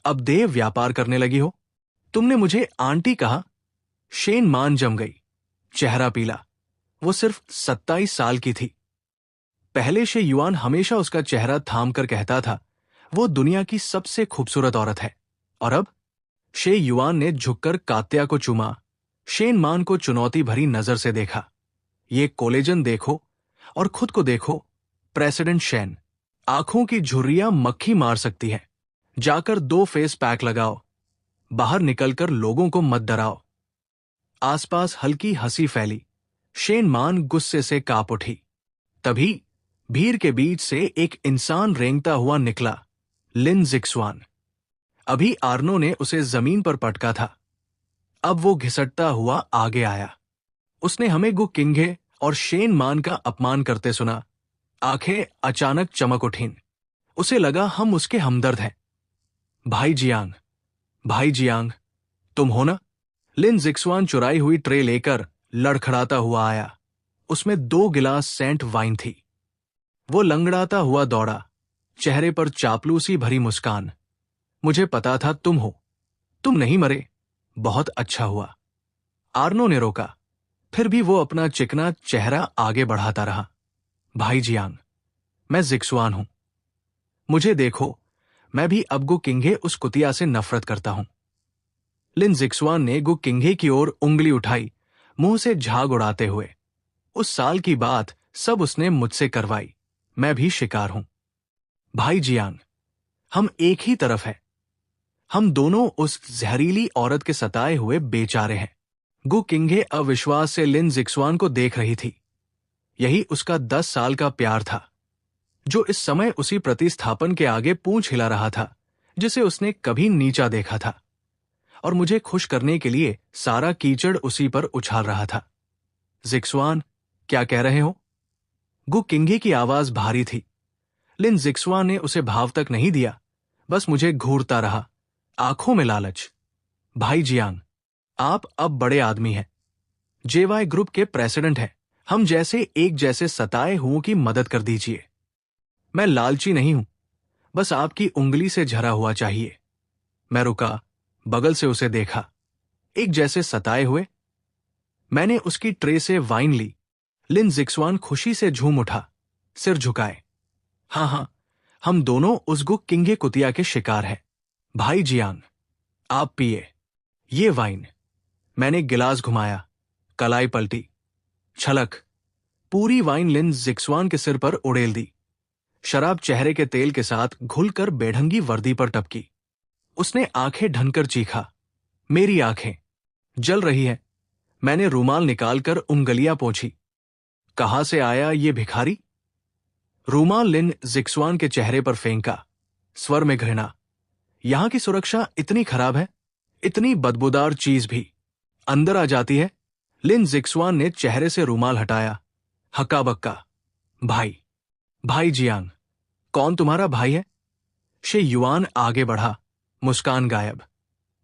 [SPEAKER 1] अब देह व्यापार करने लगी हो? तुमने मुझे आंटी कहा। शेन मान जम गई, चेहरा पीला। वो सिर्फ 27 साल की थी। पहले शे युआन हमेशा उसका चेहरा थाम कर कहता था, वो दुनिया की सबसे खूबसूरत औरत है। और अब शे युआन ने झुककर कात्या को चूमा, शेन मान को चुनौती भरी नजर से देखा। ये कोलेजन देखो और खुद को देखो, प्रेसिडेंट शेन। आंखों की झुर्रियां मक्खी मार सकती है। जाकर 2 फेस पैक लगाओ। बाहर निकलकर लोगों को मत डराओ। आसपास हल्की हंसी फैली। शेन मान गुस्से से कांप उठी। तभी भीड़ के बीच से एक इंसान रेंगता हुआ निकला, लिन जिक्सवान। अभी आर्नो ने उसे जमीन पर पटका था। अब वो घिसटता हुआ आगे आया। उसने हमें गु किंघे और शेन मान का अपमान करते सुना। आंखें अचानक चमक उठीं। उसे लगा हम उसके हमदर्द हैं। भाई जियांग, भाई जियांग, तुम हो ना? लिन जिक्सवान चुराई हुई ट्रे लेकर लड़खड़ाता हुआ आया। उसमें 2 गिलास सेंट वाइन थी। वो लंगड़ाता हुआ दौड़ा, चेहरे पर चापलूसी भरी मुस्कान। मुझे पता था तुम हो। तुम नहीं मरे, बहुत अच्छा हुआ। आर्नो ने रोका, फिर भी वो अपना चिकना चेहरा आगे बढ़ाता रहा। भाई जियांग, मैं जिक्सवान हूं। मुझे देखो, मैं भी अब गु किंघे उस कुतिया से नफरत करता हूं। लिन जिक्सवान ने गु किंघे की ओर उंगली उठाई, मुंह से झाग उड़ाते हुए। उस साल की बात सब उसने मुझसे करवाई। मैं भी शिकार हूं। भाई जियांग, हम एक ही तरफ हैं। हम दोनों उस जहरीली औरत के सताए हुए बेचारे हैं। गु किंघे अविश्वास से लिन जिक्सवान को देख रही थी। यही उसका 10 साल का प्यार था, जो इस समय उसी प्रतिस्थापन के आगे पूंछ हिला रहा था जिसे उसने कभी नीचा देखा था, और मुझे खुश करने के लिए सारा कीचड़ उसी पर उछाल रहा था। जिक्सवान, क्या कह रहे हो? गु किंघे की आवाज भारी थी। लिन जिक्सवान ने उसे भाव तक नहीं दिया, बस मुझे घूरता रहा, आंखों में लालच। भाई जियांग, आप अब बड़े आदमी हैं, जेवाई ग्रुप के प्रेसिडेंट हैं। हम जैसे एक जैसे सताए हुओं की मदद कर दीजिए। मैं लालची नहीं हूं, बस आपकी उंगली से झरा हुआ चाहिए। मैं रुका, बगल से उसे देखा। एक जैसे सताए हुए? मैंने उसकी ट्रे से वाइन ली। लिन जिक्सवान खुशी से झूम उठा, सिर झुकाए। हाँ हाँ, हम दोनों उस गु किंघे कुतिया के शिकार हैं। भाई जियांग, आप पिए ये वाइन। मैंने गिलास घुमाया, कलाई पलटी, छलक, पूरी वाइन लिन जिक्सवान के सिर पर उड़ेल दी। शराब चेहरे के तेल के साथ घुलकर बेढंगी वर्दी पर टपकी। उसने आंखें ढनकर चीखा, मेरी आंखें जल रही हैं। मैंने रूमाल निकालकर उंगलियां पोंछी। कहां से आया ये भिखारी? रूमाल लिन जिक्सवान के चेहरे पर फेंका, स्वर में घृणा। यहां की सुरक्षा इतनी खराब है, इतनी बदबूदार चीज भी अंदर आ जाती है। लिन जिक्सवान ने चेहरे से रूमाल हटाया, हक्का बक्का। भाई जियांग, कौन तुम्हारा भाई है? शे युआन आगे बढ़ा, मुस्कान गायब।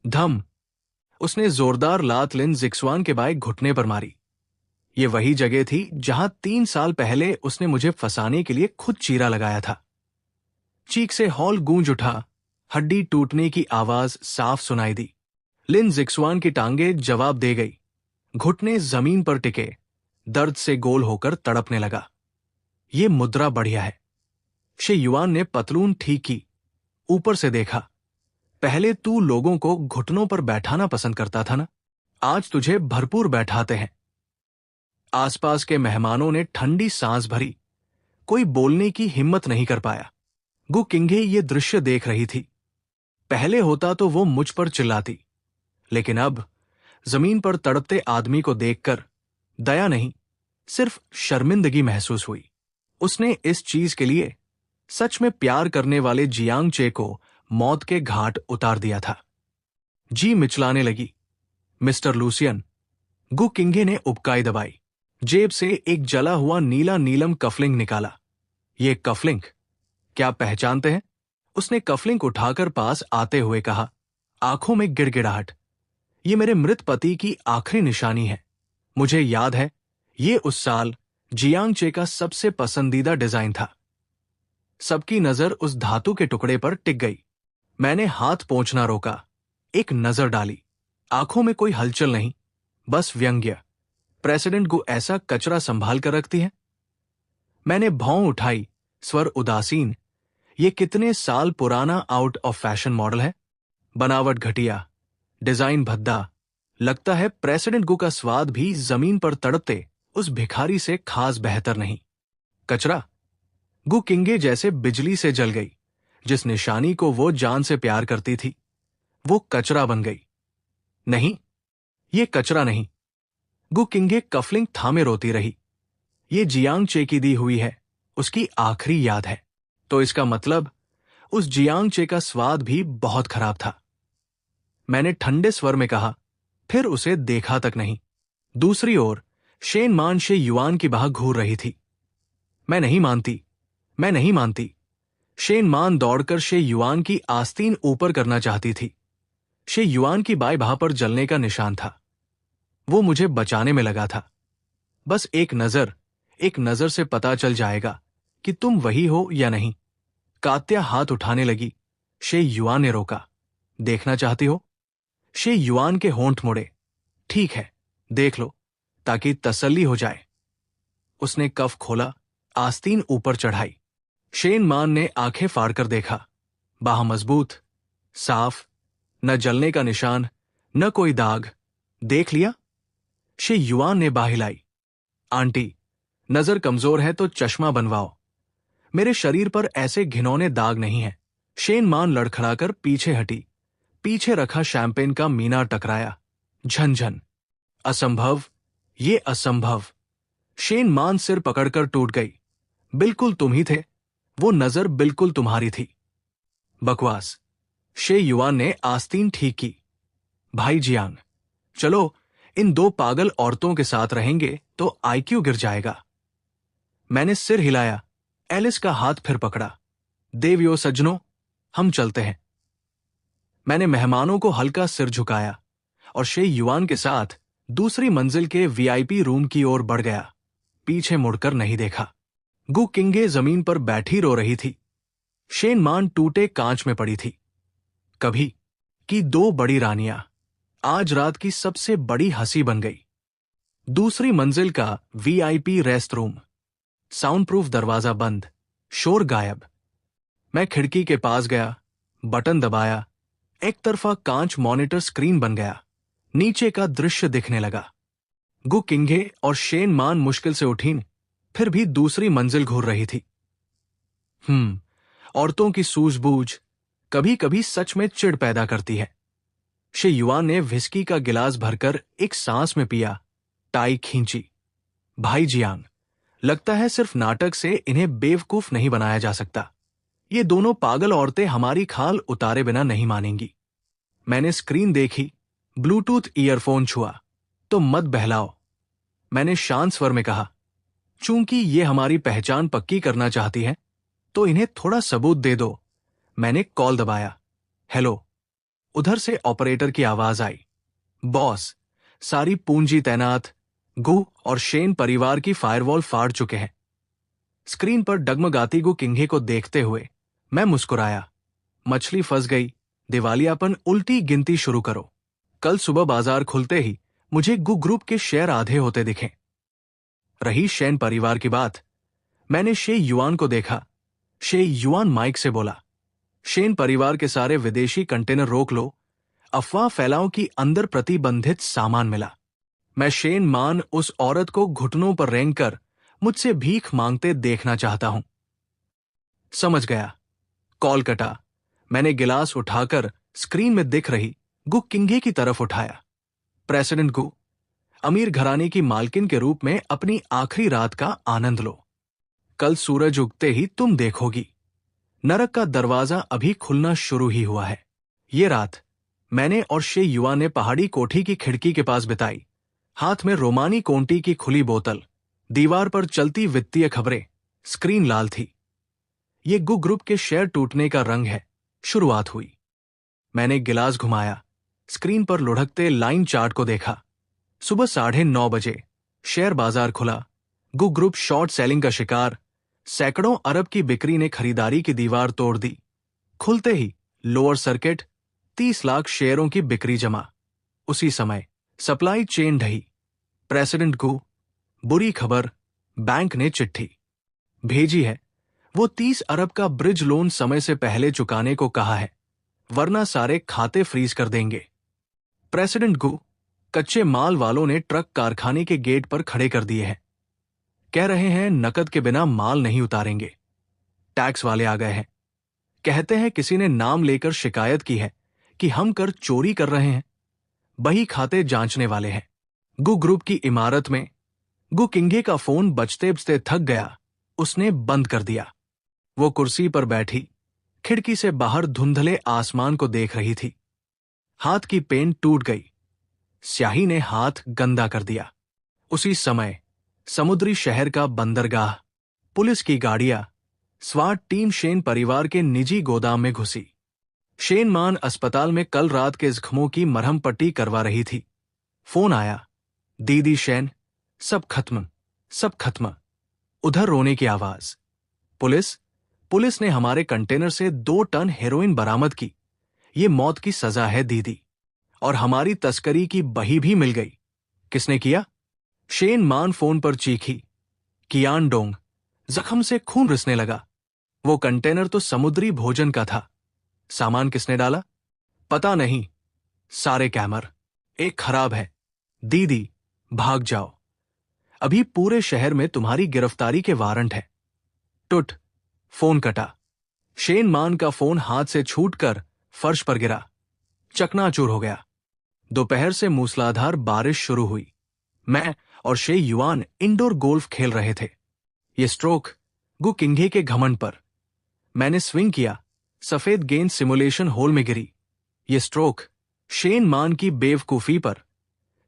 [SPEAKER 1] धम! उसने जोरदार लात लिन जिक्सवान के बाएं घुटने पर मारी। ये वही जगह थी जहां 3 साल पहले उसने मुझे फंसाने के लिए खुद चीरा लगाया था। चीख से हॉल गूंज उठा, हड्डी टूटने की आवाज साफ सुनाई दी। लिन जिक्सवान की टांगे जवाब दे गई। घुटने जमीन पर टिके, दर्द से गोल होकर तड़पने लगा। ये मुद्रा बढ़िया है। शे युआन ने पतलून ठीक की, ऊपर से देखा। पहले तू लोगों को घुटनों पर बैठाना पसंद करता था ना? आज तुझे भरपूर बैठाते हैं। आसपास के मेहमानों ने ठंडी सांस भरी। कोई बोलने की हिम्मत नहीं कर पाया। गु किंघे ये दृश्य देख रही थी। पहले होता तो वो मुझ पर चिल्लाती, लेकिन अब जमीन पर तड़पते आदमी को देखकर दया नहीं, सिर्फ शर्मिंदगी महसूस हुई। उसने इस चीज के लिए सच में प्यार करने वाले जियांग चे को मौत के घाट उतार दिया था। जी मिचलाने लगी। मिस्टर लूसियन, गु किंघे ने उबकाई दबाई। जेब से एक जला हुआ नीला नीलम कफलिंग निकाला। ये कफलिंग क्या पहचानते हैं? उसने कफलिंग उठाकर पास आते हुए कहा, आंखों में गिड़गिड़ाहट। ये मेरे मृत पति की आखिरी निशानी है। मुझे याद है, ये उस साल जियांग चे का सबसे पसंदीदा डिजाइन था। सबकी नजर उस धातु के टुकड़े पर टिक गई। मैंने हाथ पोंछना रोका, एक नजर डाली। आंखों में कोई हलचल नहीं, बस व्यंग्य। प्रेसिडेंट गु ऐसा कचरा संभाल कर रखती है? मैंने भौं उठाई, स्वर उदासीन। ये कितने साल पुराना आउट ऑफ फैशन मॉडल है। बनावट घटिया, डिजाइन भद्दा। लगता है प्रेसिडेंट गु का स्वाद भी जमीन पर तड़पते उस भिखारी से खास बेहतर नहीं। कचरा? गु किंघे जैसे बिजली से जल गई। जिस निशानी को वो जान से प्यार करती थी, वो कचरा बन गई। नहीं, ये कचरा नहीं। गु किंघे कफलिंग थामे रोती रही। ये जियांग चे की दी हुई है, उसकी आखिरी याद है। तो इसका मतलब उस जियांग चे का स्वाद भी बहुत खराब था। मैंने ठंडे स्वर में कहा, फिर उसे देखा तक नहीं। दूसरी ओर शेन मान शे युआन की बाह घूर रही थी। मैं नहीं मानती। शेन मान दौड़कर शे युआन की आस्तीन ऊपर करना चाहती थी। शे युआन की बाएं बाह पर जलने का निशान था। वो मुझे बचाने में लगा था। बस एक नजर से पता चल जाएगा कि तुम वही हो या नहीं। कात्या हाथ उठाने लगी। शे युआन ने रोका। देखना चाहती हो? शे युआन के होंठ मुड़े। ठीक है, देख लो, ताकि तसल्ली हो जाए। उसने कफ खोला, आस्तीन ऊपर चढ़ाई। शेन मान ने आंखें फाड़कर देखा। बाह मजबूत, साफ, न जलने का निशान, न कोई दाग। देख लिया? शे युआन ने बाह हिलाई। आंटी, नजर कमजोर है तो चश्मा बनवाओ। मेरे शरीर पर ऐसे घिनौने दाग नहीं है। शेन मान लड़खड़ाकर पीछे हटी। पीछे रखा शैंपेन का मीना टकराया। झनझन। असंभव, ये असंभव। शेन मान सिर पकड़कर टूट गई। बिल्कुल तुम ही थे। वो नजर बिल्कुल तुम्हारी थी। बकवास। शे युआन ने आस्तीन ठीक की। भाई जियांग, चलो, इन दो पागल औरतों के साथ रहेंगे तो आईक्यू गिर जाएगा। मैंने सिर हिलाया। एलिस का हाथ फिर पकड़ा। देवियो सज्जनों, हम चलते हैं। मैंने मेहमानों को हल्का सिर झुकाया और शे युआन के साथ दूसरी मंजिल के वीआईपी रूम की ओर बढ़ गया। पीछे मुड़कर नहीं देखा। गु किंगे जमीन पर बैठी रो रही थी। शेन मान टूटे कांच में पड़ी थी। कभी की दो बड़ी रानियां आज रात की सबसे बड़ी हंसी बन गई। दूसरी मंजिल का VIP rest room. Sound proof दरवाजा बंद, शोर गायब। मैं खिड़की के पास गया, बटन दबाया। एक तरफा कांच मॉनिटर स्क्रीन बन गया। नीचे का दृश्य दिखने लगा। गु किंगे और शेन मान मुश्किल से उठीं, फिर भी दूसरी मंजिल घूर रही थी। औरतों की सूझबूझ कभी कभी सच में चिढ़ पैदा करती है। शे युआन ने विस्की का गिलास भरकर एक सांस में पिया, टाई खींची। भाई जियांग, लगता है सिर्फ नाटक से इन्हें बेवकूफ नहीं बनाया जा सकता। ये दोनों पागल औरतें हमारी खाल उतारे बिना नहीं मानेंगी। मैंने स्क्रीन देखी, ब्लूटूथ ईयरफोन छुआ। तो मत बहलाओ, मैंने शांत स्वर में कहा। चूंकि ये हमारी पहचान पक्की करना चाहती हैं, तो इन्हें थोड़ा सबूत दे दो। मैंने कॉल दबाया। हेलो। उधर से ऑपरेटर की आवाज आई। बॉस, सारी पूंजी तैनात। गु और शेन परिवार की फायरवॉल फाड़ चुके हैं। स्क्रीन पर डगमगाती गु किंगे को देखते हुए मैं मुस्कुराया। मछली फंस गई। दिवालियापन उल्टी गिनती शुरू करो। कल सुबह बाजार खुलते ही मुझे गु ग्रुप के शेयर आधे होते दिखे। रही शेन परिवार की बात, मैंने शे युआन को देखा। शे युआन माइक से बोला, शेन परिवार के सारे विदेशी कंटेनर रोक लो। अफवाह फैलाओ कि अंदर प्रतिबंधित सामान मिला। मैं शेन मान उस औरत को घुटनों पर रेंगकर मुझसे भीख मांगते देखना चाहता हूं। समझ गया। कॉल कटा। मैंने गिलास उठाकर स्क्रीन में दिख रही गु किंगे की तरफ उठाया। प्रेसिडेंट गु, अमीर घराने की मालकिन के रूप में अपनी आखिरी रात का आनंद लो। कल सूरज उगते ही तुम देखोगी। नरक का दरवाजा अभी खुलना शुरू ही हुआ है। ये रात मैंने और शे युआन ने पहाड़ी कोठी की खिड़की के पास बिताई। हाथ में रोमानी कोंटी की खुली बोतल, दीवार पर चलती वित्तीय खबरें, स्क्रीन लाल थी। ये गु ग्रुप के शेयर टूटने का रंग है। शुरुआत हुई। मैंने गिलास घुमाया, स्क्रीन पर लुढ़कते लाइन चार्ट को देखा। सुबह 9:30 बजे शेयर बाजार खुला। गु ग्रुप शॉर्ट सेलिंग का शिकार। सैकड़ों अरब की बिक्री ने खरीदारी की दीवार तोड़ दी। खुलते ही लोअर सर्किट, 30 लाख शेयरों की बिक्री जमा। उसी समय सप्लाई चेन ढही। प्रेसिडेंट गु, बुरी खबर, बैंक ने चिट्ठी भेजी है। वो 30 अरब का ब्रिज लोन समय से पहले चुकाने को कहा है, वरना सारे खाते फ्रीज कर देंगे। प्रेसिडेंट गु, कच्चे माल वालों ने ट्रक कारखाने के गेट पर खड़े कर दिए हैं। कह रहे हैं नकद के बिना माल नहीं उतारेंगे। टैक्स वाले आ गए हैं। कहते हैं किसी ने नाम लेकर शिकायत की है कि हम कर चोरी कर रहे हैं। बही खाते जांचने वाले हैं। गु ग्रुप की इमारत में गु किंगे का फोन बजते बजते थक गया। उसने बंद कर दिया। वो कुर्सी पर बैठी खिड़की से बाहर धुंधले आसमान को देख रही थी। हाथ की पेन टूट गई। स्याही ने हाथ गंदा कर दिया। उसी समय समुद्री शहर का बंदरगाह, पुलिस की गाड़ियां, स्वाट टीम शेन परिवार के निजी गोदाम में घुसी। शेन मान अस्पताल में कल रात के जख्मों की मरहम पट्टी करवा रही थी। फोन आया। दीदी शेन, सब खत्म, सब खत्म। उधर रोने की आवाज। पुलिस ने हमारे कंटेनर से 2 टन हेरोइन बरामद की। ये मौत की सजा है दीदी। और हमारी तस्करी की बही भी मिल गई। किसने किया? शेन मान फोन पर चीखी। कियान डोंग। जख्म से खून रिसने लगा। वो कंटेनर तो समुद्री भोजन का था। सामान किसने डाला? पता नहीं। सारे कैमर। एक खराब है। दीदी, भाग जाओ। अभी पूरे शहर में तुम्हारी गिरफ्तारी के वारंट है। टुट। फोन कटा। शेन मान का फोन हाथ से छूटकर फर्श पर गिरा, चकनाचूर हो गया। दोपहर से मूसलाधार बारिश शुरू हुई। मैं और शे युआन इंडोर गोल्फ खेल रहे थे। ये स्ट्रोक गु किंघे के घमंड पर। मैंने स्विंग किया, सफेद गेंद सिमुलेशन होल में गिरी। ये स्ट्रोक शेन मान की बेवकूफी पर।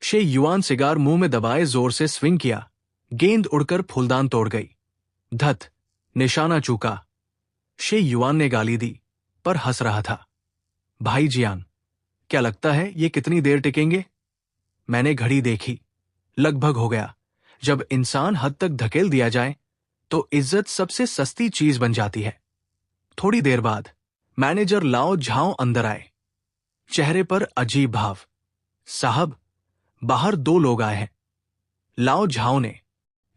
[SPEAKER 1] शे युआन सिगार मुंह में दबाए जोर से स्विंग किया, गेंद उड़कर फूलदान तोड़ गई। धत, निशाना चूका। शे युआन ने गाली दी, पर हंस रहा था। भाई जियान, क्या लगता है ये कितनी देर टिकेंगे? मैंने घड़ी देखी। लगभग हो गया। जब इंसान हद तक धकेल दिया जाए तो इज्जत सबसे सस्ती चीज बन जाती है। थोड़ी देर बाद मैनेजर लाओ झाओ अंदर आए, चेहरे पर अजीब भाव। साहब, बाहर 2 लोग आए हैं। लाओ झाओ ने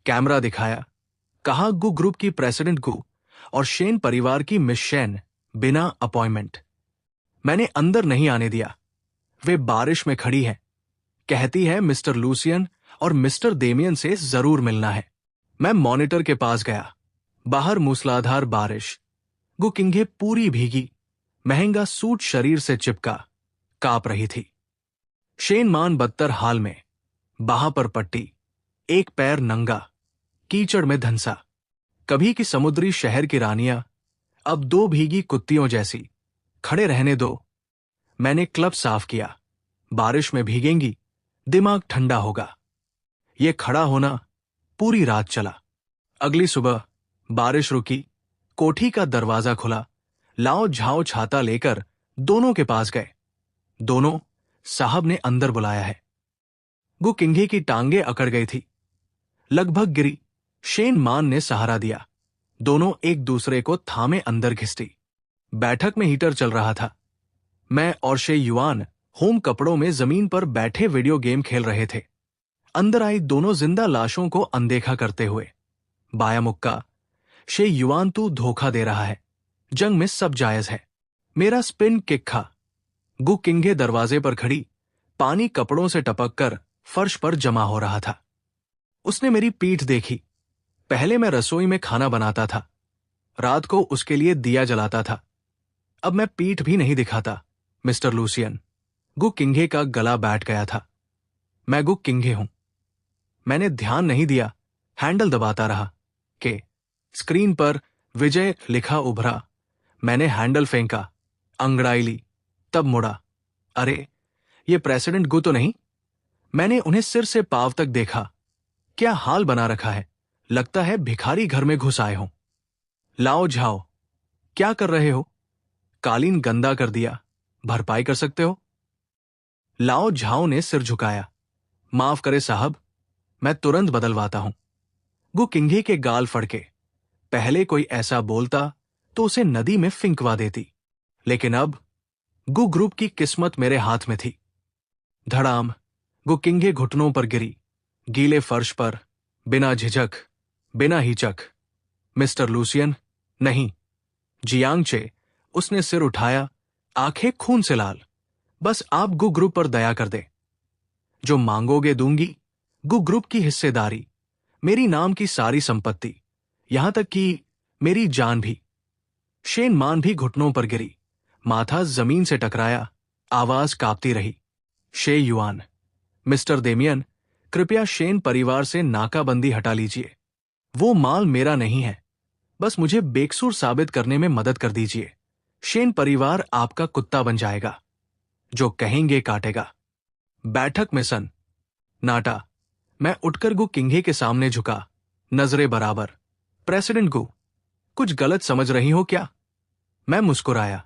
[SPEAKER 1] कैमरा दिखाया, कहा गु ग्रुप की प्रेसिडेंट गु और शेन परिवार की मिस शेन, बिना अपॉइंटमेंट। मैंने अंदर नहीं आने दिया। वे बारिश में खड़ी है, कहती है मिस्टर लूसियन और मिस्टर डेमियन से जरूर मिलना है। मैं मॉनिटर के पास गया। बाहर मूसलाधार बारिश। गु किंघे पूरी भीगी, महंगा सूट शरीर से चिपका, कांप रही थी। शेन मान बदतर हाल में, बाह पर पट्टी, एक पैर नंगा, कीचड़ में धंसा। कभी की समुद्री शहर की रानियां, अब 2 भीगी कुत्तियों जैसी। खड़े रहने दो। मैंने क्लब साफ किया। बारिश में भीगेंगी, दिमाग ठंडा होगा। ये खड़ा होना पूरी रात चला। अगली सुबह बारिश रुकी, कोठी का दरवाजा खुला। लाओ झाओ छाता लेकर दोनों के पास गए। दोनों, साहब ने अंदर बुलाया है। गु किंघे की टांगे अकड़ गई थी, लगभग गिरी। शेन मान ने सहारा दिया। दोनों एक दूसरे को थामे अंदर घिसटी। बैठक में हीटर चल रहा था। मैं और शे युआन होम कपड़ों में जमीन पर बैठे वीडियो गेम खेल रहे थे। अंदर आई दोनों जिंदा लाशों को अनदेखा करते हुए। बाया मुक्का, शे युआन तू धोखा दे रहा है, जंग में सब जायज है। मेरा स्पिन किक खा। गु किंघे दरवाजे पर खड़ी, पानी कपड़ों से टपक कर फर्श पर जमा हो रहा था। उसने मेरी पीठ देखी। पहले मैं रसोई में खाना बनाता था, रात को उसके लिए दिया जलाता था। अब मैं पीठ भी नहीं दिखाता, मिस्टर लूसियन। गु किंघे का गला बैठ गया था। मैं गु किंघे हूं। मैंने ध्यान नहीं दिया, हैंडल दबाता रहा कि स्क्रीन पर विजय लिखा उभरा। मैंने हैंडल फेंका, अंगड़ाई ली, तब मुड़ा। अरे, ये प्रेसिडेंट गु तो नहीं? मैंने उन्हें सिर से पांव तक देखा। क्या हाल बना रखा है, लगता है भिखारी घर में घुस आए हों। लाओ झाओ, क्या कर रहे हो? कालीन गंदा कर दिया, भरपाई कर सकते हो? लाओ झाओ ने सिर झुकाया। माफ करे साहब, मैं तुरंत बदलवाता हूं। गु किंघे के गाल फड़के। पहले कोई ऐसा बोलता तो उसे नदी में फिंकवा देती, लेकिन अब गु ग्रुप की किस्मत मेरे हाथ में थी। धड़ाम, गु किंघे घुटनों पर गिरी, गीले फर्श पर, बिना झिझक, बिना हिचक। मिस्टर लूसियन, नहीं। जियांगचे, उसने सिर उठाया, आंखें खून से लाल। बस आप गु ग्रुप पर दया कर दे। जो मांगोगे दूंगी। गु ग्रुप की हिस्सेदारी, मेरी नाम की सारी संपत्ति, यहां तक कि मेरी जान भी। शेन मान भी घुटनों पर गिरी, माथा जमीन से टकराया, आवाज कांपती रही। शे युआन, मिस्टर डेमियन, कृपया शेन परिवार से नाकाबंदी हटा लीजिए। वो माल मेरा नहीं है, बस मुझे बेकसूर साबित करने में मदद कर दीजिए। शेन परिवार आपका कुत्ता बन जाएगा, जो कहेंगे काटेगा। बैठक में सन नाटा। मैं उठकर गु किंघे के सामने झुका, नजरें बराबर। प्रेसिडेंट गु, कुछ गलत समझ रही हो क्या? मैं मुस्कुराया।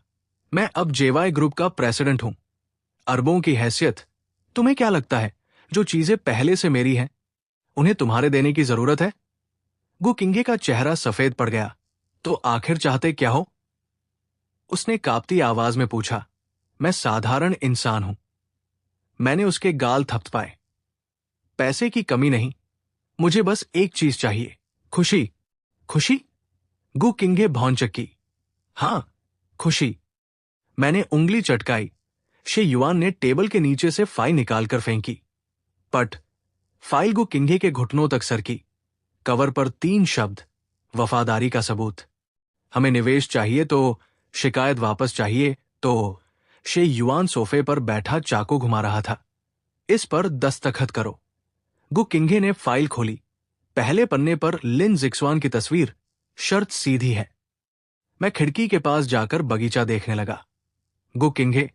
[SPEAKER 1] मैं अब जेवाई ग्रुप का प्रेसिडेंट हूं। अरबों की हैसियत। तुम्हें क्या लगता है जो चीजें पहले से मेरी हैं, उन्हें तुम्हारे देने की जरूरत है? गु किंघे का चेहरा सफेद पड़ गया। तो आखिर चाहते क्या हो? उसने कांपती आवाज में पूछा। मैं साधारण इंसान हूं। मैंने उसके गाल थपथपाए। पैसे की कमी नहीं, मुझे बस एक चीज चाहिए, खुशी। खुशी? गु किंघे भौंचक्की। हां, खुशी। मैंने उंगली चटकाई। शे युआन ने टेबल के नीचे से फाइल निकालकर फेंकी। पट। फाइल गु किंगे के घुटनों तक सरकी। कवर पर 3 शब्द, वफादारी का सबूत। हमें निवेश चाहिए तो, शिकायत वापस चाहिए तो। शे युआन सोफे पर बैठा चाकू घुमा रहा था। इस पर दस्तखत करो। गु किंगे ने फाइल खोली। पहले पन्ने पर लिन जिक्सवान की तस्वीर। शर्त सीधी है। मैं खिड़की के पास जाकर बगीचा देखने लगा। गु किंगे,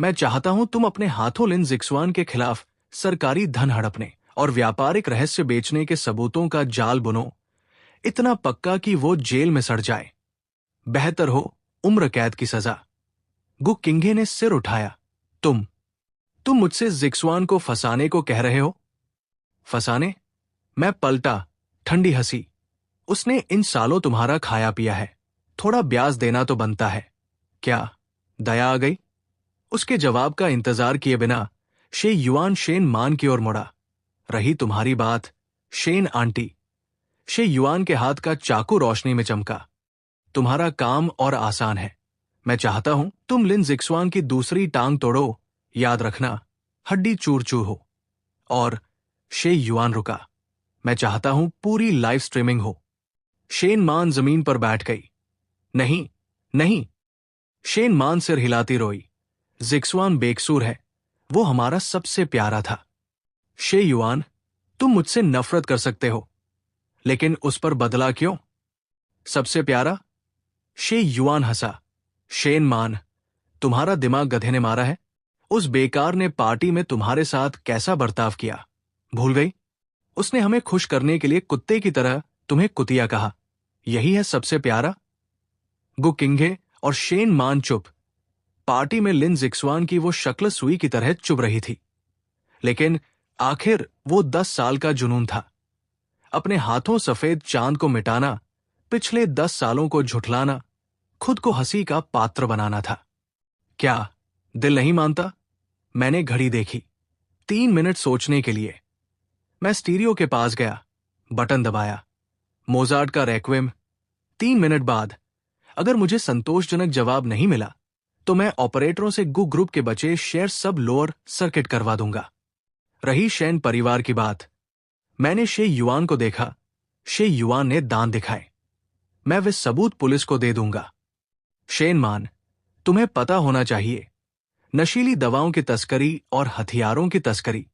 [SPEAKER 1] मैं चाहता हूं तुम अपने हाथों लिन जिक्सवान के खिलाफ सरकारी धन हड़पने और व्यापारिक रहस्य बेचने के सबूतों का जाल बुनो, इतना पक्का कि वो जेल में सड़ जाए। बेहतर हो उम्र कैद की सजा। गु किंगे ने सिर उठाया। तुम मुझसे जिक्सवान को फंसाने को कह रहे हो? फंसाने? मैं पलटा। ठंडी हंसी। उसने इन सालों तुम्हारा खाया पिया है, थोड़ा ब्याज देना तो बनता है। क्या दया आ गई? उसके जवाब का इंतजार किए बिना शे युआन शेन मान की ओर मुड़ा। रही तुम्हारी बात, शेन आंटी। शे युआन के हाथ का चाकू रोशनी में चमका। तुम्हारा काम और आसान है। मैं चाहता हूं तुम लिन जिक्सवान की दूसरी टांग तोड़ो। याद रखना, हड्डी चूर चूर हो। और शे युआन रुका। मैं चाहता हूं पूरी लाइव स्ट्रीमिंग हो। शेन मान जमीन पर बैठ गई। नहीं, नहीं। शेन मान सिर हिलाती रोई। जिक्सवान बेकसूर है, वो हमारा सबसे प्यारा था। शे युआन, तुम मुझसे नफरत कर सकते हो, लेकिन उस पर बदला क्यों? सबसे प्यारा? शे युआन हंसा। शेन मान, तुम्हारा दिमाग गधे ने मारा है? उस बेकार ने पार्टी में तुम्हारे साथ कैसा बर्ताव किया, भूल गई? उसने हमें खुश करने के लिए कुत्ते की तरह तुम्हें कुतिया कहा। यही है सबसे प्यारा? गु किंगे और शेन मान चुप। पार्टी में लिन जिक्सवान की वो शक्ल सुई की तरह चुभ रही थी। लेकिन आखिर वो 10 साल का जुनून था। अपने हाथों सफेद चांद को मिटाना, पिछले 10 सालों को झुठलाना, खुद को हंसी का पात्र बनाना था। क्या दिल नहीं मानता? मैंने घड़ी देखी। 3 मिनट सोचने के लिए। मैं स्टीरियो के पास गया, बटन दबाया। मोजार्ट का रेक्विम। 3 मिनट बाद अगर मुझे संतोषजनक जवाब नहीं मिला तो मैं ऑपरेटरों से गु ग्रुप के बचे शेयर सब लोअर सर्किट करवा दूंगा। रही शेन परिवार की बात, मैंने शे युआन को देखा। शे युआन ने दांत दिखाए। मैं वे सबूत पुलिस को दे दूंगा। शेन मान, तुम्हें पता होना चाहिए, नशीली दवाओं की तस्करी और हथियारों की तस्करी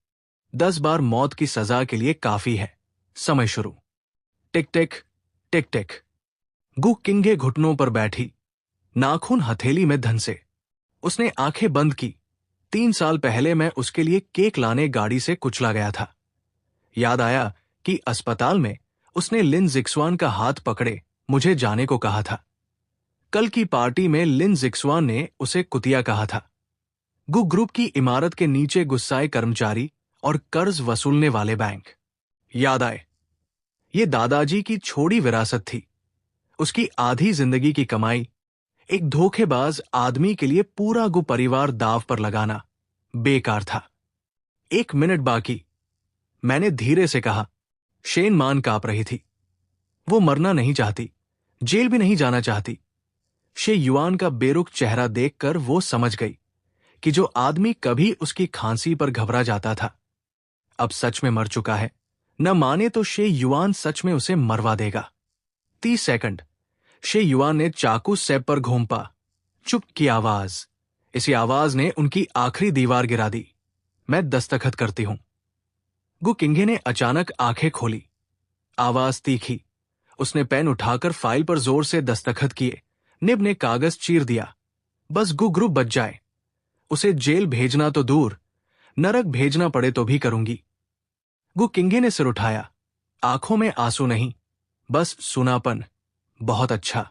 [SPEAKER 1] 10 बार मौत की सजा के लिए काफी है। समय शुरू। टिक टिक टिक टिक। गु किंगे घुटनों पर बैठी, नाखून हथेली में धंसे। उसने आंखें बंद की। 3 साल पहले मैं उसके लिए केक लाने गाड़ी से कुचला गया था। याद आया कि अस्पताल में उसने लिन जिक्सवान का हाथ पकड़े मुझे जाने को कहा था। कल की पार्टी में लिन जिक्सवान ने उसे कुतिया कहा था। गु ग्रुप की इमारत के नीचे गुस्साए कर्मचारी और कर्ज वसूलने वाले बैंक याद आए। ये दादाजी की छोड़ी विरासत थी। उसकी आधी जिंदगी की कमाई एक धोखेबाज आदमी के लिए पूरा गु परिवार दाव पर लगाना बेकार था। 1 मिनट बाकी, मैंने धीरे से कहा। शेन मान कांप रही थी। वो मरना नहीं चाहती, जेल भी नहीं जाना चाहती। शे युआन का बेरुख चेहरा देखकर वो समझ गई कि जो आदमी कभी उसकी खांसी पर घबरा जाता था, अब सच में मर चुका है। न माने तो शे युआन सच में उसे मरवा देगा। 30 सेकंड। शे युआन ने चाकू सैब पर घोंपा। चुप की आवाज। इसी आवाज ने उनकी आखिरी दीवार गिरा दी। मैं दस्तखत करती हूं। गु किंगे ने अचानक आंखें खोली। आवाज तीखी। उसने पेन उठाकर फाइल पर जोर से दस्तखत किए। निब ने कागज चीर दिया। बस गु ग्रुप बच जाए। उसे जेल भेजना तो दूर, नरक भेजना पड़े तो भी करूंगी। गु किंगे ने सिर उठाया। आंखों में आंसू नहीं, बस सुनापन। बहुत अच्छा।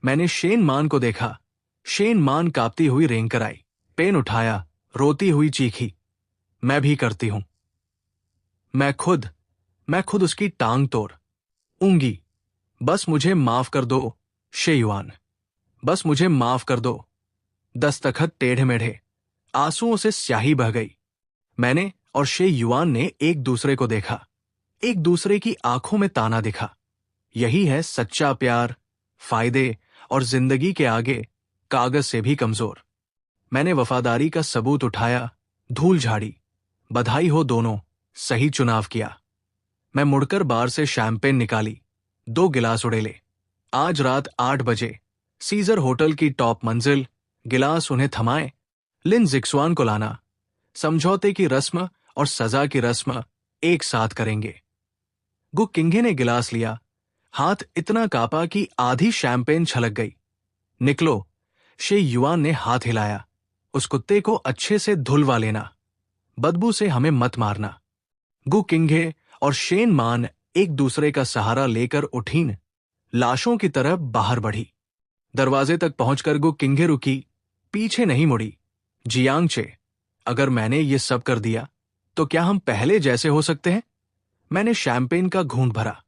[SPEAKER 1] मैंने शेन मान को देखा। शेन मान कांपती हुई रेंग कर आई। पेन उठाया, रोती हुई चीखी। मैं भी करती हूं। मैं खुद उसकी टांग तोड़ ऊंगी। बस मुझे माफ कर दो शे युआन, बस मुझे माफ कर दो। दस्तखत टेढ़े मेढ़े। आंसुओं से स्याही बह गई। मैंने और शे युआन ने एक दूसरे को देखा। एक दूसरे की आंखों में ताना दिखा। यही है सच्चा प्यार, फायदे और जिंदगी के आगे कागज से भी कमजोर। मैंने वफादारी का सबूत उठाया, धूल झाड़ी। बधाई हो दोनों, सही चुनाव किया। मैं मुड़कर बार से शैंपेन निकाली, 2 गिलास उड़ेले। आज रात 8 बजे सीजर होटल की टॉप मंजिल। गिलास उन्हें थमाए। लिन जिक्सवान को लाना। समझौते की रस्म और सजा की रस्म एक साथ करेंगे। गु किंघे ने गिलास लिया। हाथ इतना कांपा कि आधी शैंपेन छलक गई। निकलो, शे युआन ने हाथ हिलाया। उस कुत्ते को अच्छे से धुलवा लेना। बदबू से हमें मत मारना। गु किंघे और शेन मान एक दूसरे का सहारा लेकर उठीन लाशों की तरफ बाहर बढ़ी। दरवाजे तक पहुंचकर गु किंघे रुकी, पीछे नहीं मुड़ी। जियांगचे, अगर मैंने ये सब कर दिया तो क्या हम पहले जैसे हो सकते हैं? मैंने शैंपेन का घूंट भरा।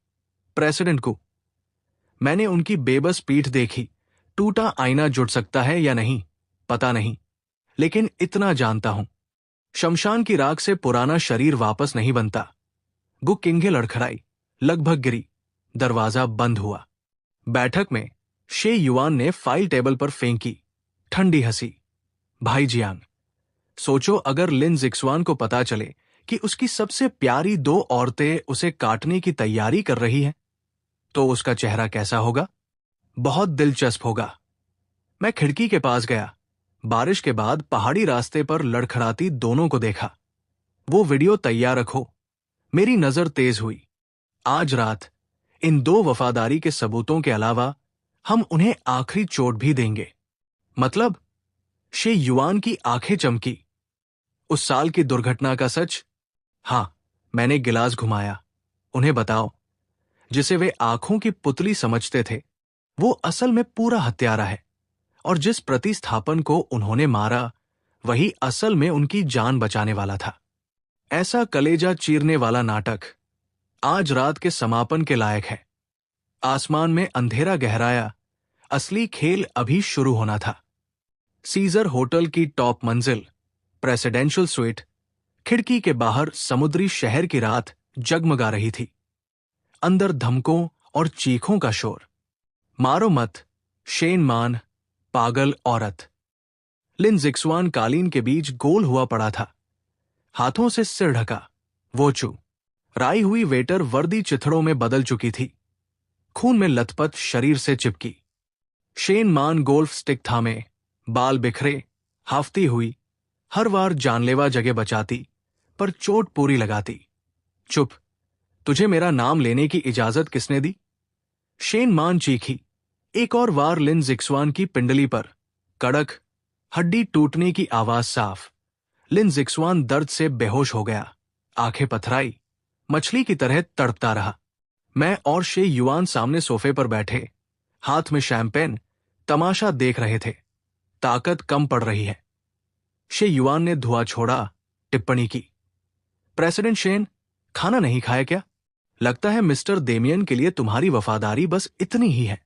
[SPEAKER 1] प्रेसिडेंट को मैंने उनकी बेबस पीठ देखी। टूटा आईना जुड़ सकता है या नहीं पता नहीं, लेकिन इतना जानता हूं, शमशान की राख से पुराना शरीर वापस नहीं बनता। गु किंघे लड़खड़ाई, लगभग गिरी। दरवाजा बंद हुआ। बैठक में शे युआन ने फाइल टेबल पर फेंकी। ठंडी हंसी। भाई जियांग, सोचो अगर लिन जिक्सवान को पता चले कि उसकी सबसे प्यारी 2 औरतें उसे काटने की तैयारी कर रही हैं, तो उसका चेहरा कैसा होगा? बहुत दिलचस्प होगा। मैं खिड़की के पास गया। बारिश के बाद पहाड़ी रास्ते पर लड़खड़ाती दोनों को देखा। वो वीडियो तैयार रखो। मेरी नजर तेज हुई। आज रात इन 2 वफादारी के सबूतों के अलावा हम उन्हें आखिरी चोट भी देंगे। मतलब? शे युआन की आंखें चमकी। उस साल की दुर्घटना का सच? हां, मैंने गिलास घुमाया। उन्हें बताओ, जिसे वे आंखों की पुतली समझते थे, वो असल में पूरा हत्यारा है, और जिस प्रतिस्थापन को उन्होंने मारा वही असल में उनकी जान बचाने वाला था। ऐसा कलेजा चीरने वाला नाटक आज रात के समापन के लायक है। आसमान में अंधेरा गहराया। असली खेल अभी शुरू होना था। सीजर होटल की टॉप मंजिल, प्रेसिडेंशियल स्वीट। खिड़की के बाहर समुद्री शहर की रात जगमगा रही थी। अंदर धमकों और चीखों का शोर। मारो मत, शेन मान, पागल औरत। लिन जिक्सवान कालीन के बीच गोल हुआ पड़ा था, हाथों से सिर ढका। वो चू राई हुई वेटर वर्दी चिथड़ों में बदल चुकी थी, खून में लथपथ शरीर से चिपकी। शेन मान गोल्फ स्टिक थामे, बाल बिखरे, हाफती हुई, हर बार जानलेवा जगह बचाती पर चोट पूरी लगाती। चुप, तुझे मेरा नाम लेने की इजाजत किसने दी? शेन मान चीखी। एक और वार लिन जिक्सवान की पिंडली पर, कड़क, हड्डी टूटने की आवाज साफ। लिन जिक्सवान दर्द से बेहोश हो गया, आंखें पथराई, मछली की तरह तड़पता रहा। मैं और शे युआन सामने सोफे पर बैठे, हाथ में शैंपेन, तमाशा देख रहे थे। ताकत कम पड़ रही है। शे युआन ने धुआं छोड़ा, टिप्पणी की। प्रेसिडेंट शेन, खाना नहीं खाया क्या? लगता है मिस्टर डेमियन के लिए तुम्हारी वफादारी बस इतनी ही है।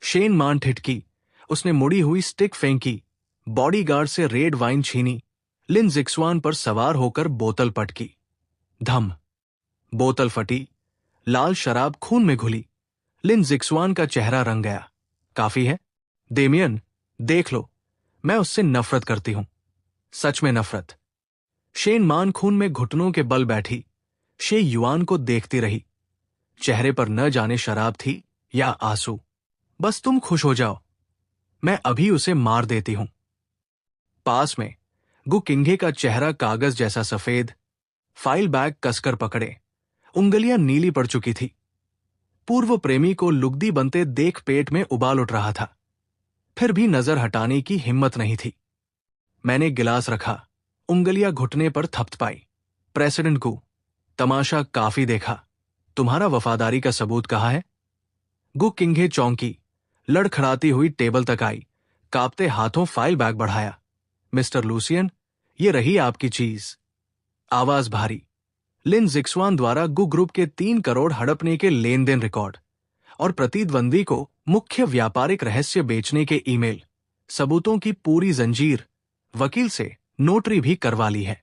[SPEAKER 1] शेन मान ठिठकी। उसने मुड़ी हुई स्टिक फेंकी, बॉडीगार्ड से रेड वाइन छीनी, लिन जिक्सवान पर सवार होकर बोतल पटकी। धम, बोतल फटी, लाल शराब खून में घुली। लिन जिक्सवान का चेहरा रंग गया। काफी है डेमियन, देख लो, मैं उससे नफरत करती हूं, सच में नफरत। शेन मान खून में घुटनों के बल बैठी, शे युआन को देखती रही। चेहरे पर न जाने शराब थी या आंसू। बस तुम खुश हो जाओ, मैं अभी उसे मार देती हूं। पास में गु किंघे का चेहरा कागज जैसा सफेद, फाइल बैग कसकर पकड़े, उंगलियां नीली पड़ चुकी थी। पूर्व प्रेमी को लुगदी बनते देख पेट में उबाल उठ रहा था, फिर भी नजर हटाने की हिम्मत नहीं थी। मैंने गिलास रखा, उंगलियां घुटने पर थपथपाई। प्रेसिडेंट को, तमाशा काफी देखा, तुम्हारा वफादारी का सबूत कहाँ है? गु किंघे चौंकी, लड़खड़ाती हुई टेबल तक आई, कांपते हाथों फाइल बैग बढ़ाया। मिस्टर लूसियन, ये रही आपकी चीज। आवाज भारी। लिन जिक्सवान द्वारा गु ग्रुप के 3 करोड़ हड़पने के लेन देन रिकॉर्ड और प्रतिद्वंदी को मुख्य व्यापारिक रहस्य बेचने के ईमेल, सबूतों की पूरी जंजीर, वकील से नोटरी भी करवा ली है।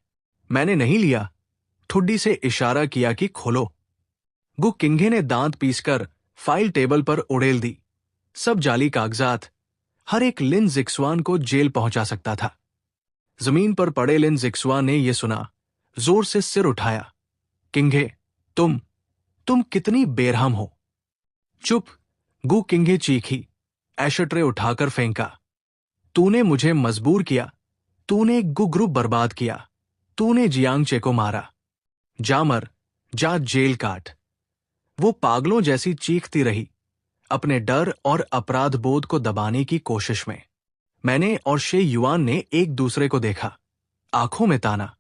[SPEAKER 1] मैंने नहीं लिया, ठुड्डी से इशारा किया कि खोलो। गु किंघे ने दांत पीसकर फाइल टेबल पर उड़ेल दी। सब जाली कागजात, हर एक लिन जिक्सवान को जेल पहुंचा सकता था। जमीन पर पड़े लिन जिक्सवान ने यह सुना, जोर से सिर उठाया। किंघे, तुम कितनी बेरहम हो। चुप, गु किंघे चीखी, एशट्रे उठाकर फेंका। तूने मुझे मजबूर किया, तूने गु ग्रुप बर्बाद किया, तूने जियांगचे को मारा। जा मर, जा जेल काट। वो पागलों जैसी चीखती रही, अपने डर और अपराध बोध को दबाने की कोशिश में। मैंने और शे युआन ने एक दूसरे को देखा, आंखों में ताना।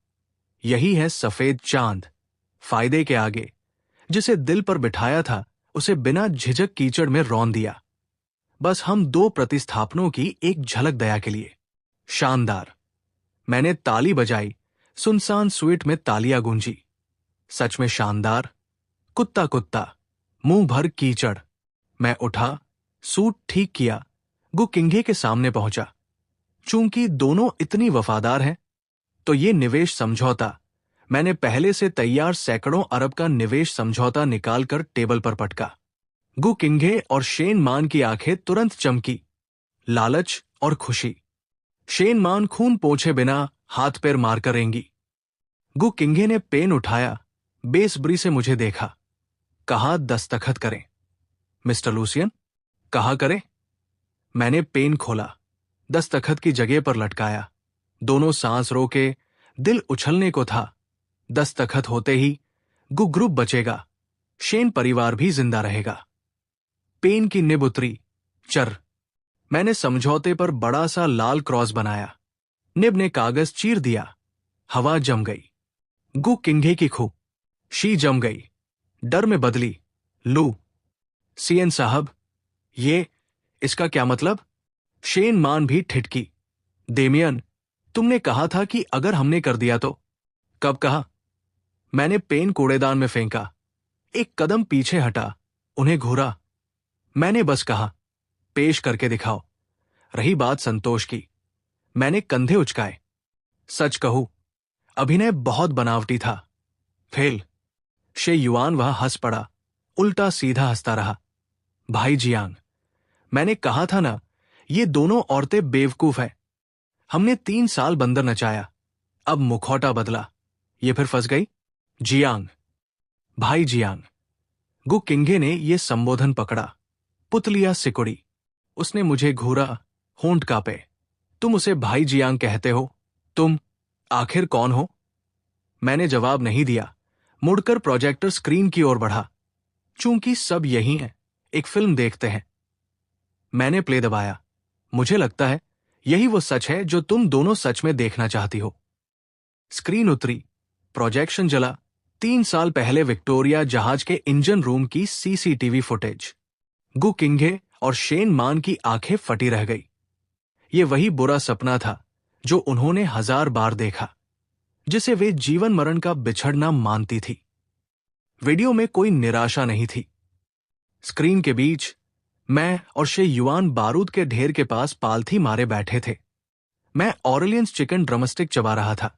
[SPEAKER 1] यही है सफेद चांद, फायदे के आगे। जिसे दिल पर बिठाया था उसे बिना झिझक कीचड़ में रौंद दिया। बस हम दो प्रतिस्थापनों की एक झलक दया के लिए। शानदार। मैंने ताली बजाई, सुनसान स्वीट में तालियां गूंजी। सच में शानदार। कुत्ता कुत्ता, मुंह भर कीचड़। मैं उठा, सूट ठीक किया, गु किंघे के सामने पहुंचा। चूंकि दोनों इतनी वफादार हैं, तो ये निवेश समझौता, मैंने पहले से तैयार सैकड़ों अरब का निवेश समझौता निकालकर टेबल पर पटका। गु किंघे और शेन मान की आंखें तुरंत चमकी, लालच और खुशी। शेन मान खून पोंछे बिना हाथ पैर मारकर रेंगी। गु किंघे ने पेन उठाया, बेसब्री से मुझे देखा। कहा, दस्तखत करें। मिस्टर लूसियन, कहा करें। मैंने पेन खोला, दस्तखत की जगह पर लटकाया। दोनों सांस रोके, दिल उछलने को था। दस्तखत होते ही गु ग्रुप बचेगा, शेन परिवार भी जिंदा रहेगा। पेन की निब उतरी, चर। मैंने समझौते पर बड़ा सा लाल क्रॉस बनाया। निब ने कागज चीर दिया। हवा जम गई। गु किंघे की खू, शी जम गई। डर में बदली, लू। सीएन साहब, इसका क्या मतलब? शेन मान भी ठिठकी। डेमियन, तुमने कहा था कि अगर हमने कर दिया तो। कब कहा? मैंने पेन कूड़ेदान में फेंका। एक कदम पीछे हटा, उन्हें घूरा। मैंने बस कहा, पेश करके दिखाओ। रही बात संतोष की, मैंने कंधे उचकाए। सच कहूं, अभिनय बहुत बनावटी था। फेल। शे युआन वह हंस पड़ा, उल्टा सीधा हंसता रहा। भाई जियांग, मैंने कहा था ना, ये दोनों औरतें बेवकूफ हैं। हमने 3 साल बंदर नचाया, अब मुखौटा बदला, ये फिर फंस गई। जियांग, भाई जियांग। गु किंघे ने यह संबोधन पकड़ा, पुतलिया सिकुड़ी। उसने मुझे घूरा, होंठ कांपे। तुम उसे भाई जियांग कहते हो? तुम आखिर कौन हो? मैंने जवाब नहीं दिया, मुड़कर प्रोजेक्टर स्क्रीन की ओर बढ़ा। चूंकि सब यही हैं, एक फिल्म देखते हैं। मैंने प्ले दबाया। मुझे लगता है यही वो सच है जो तुम दोनों सच में देखना चाहती हो। स्क्रीन उतरी, प्रोजेक्शन जला। 3 साल पहले विक्टोरिया जहाज के इंजन रूम की सीसीटीवी फुटेज। गु किंघे और शेन मान की आंखें फटी रह गई। ये वही बुरा सपना था जो उन्होंने 1000 बार देखा, जिसे वे जीवन मरण का बिछड़ना मानती थी। वीडियो में कोई निराशा नहीं थी। स्क्रीन के बीच मैं और शे युआन बारूद के ढेर के पास पालथी मारे बैठे थे। मैं ऑरलियंस चिकन ड्रमस्टिक चबा रहा था,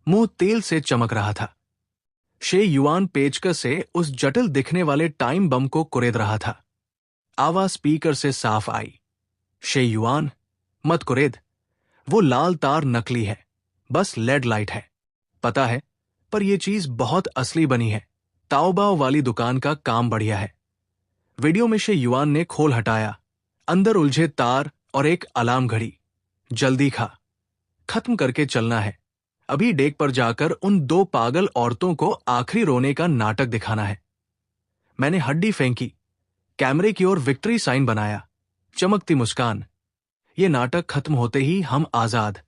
[SPEAKER 1] मुंह तेल से चमक रहा था। शे युआन पेचकस से उस जटिल दिखने वाले टाइम बम को कुरेद रहा था। आवाज स्पीकर से साफ आई, शे युआन, मत कुरेद। वो लाल तार नकली है, बस लेड लाइट है। पता है, पर यह चीज बहुत असली बनी है। ताओबाओ वाली दुकान का काम बढ़िया है। वीडियो में शे युआन ने खोल हटाया, अंदर उलझे तार और एक अलार्म घड़ी। जल्दी खा, खत्म करके चलना है। अभी डेक पर जाकर उन 2 पागल औरतों को आखिरी रोने का नाटक दिखाना है। मैंने हड्डी फेंकी, कैमरे की ओर विक्ट्री साइन बनाया, चमकती मुस्कान। ये नाटक खत्म होते ही हम आजाद,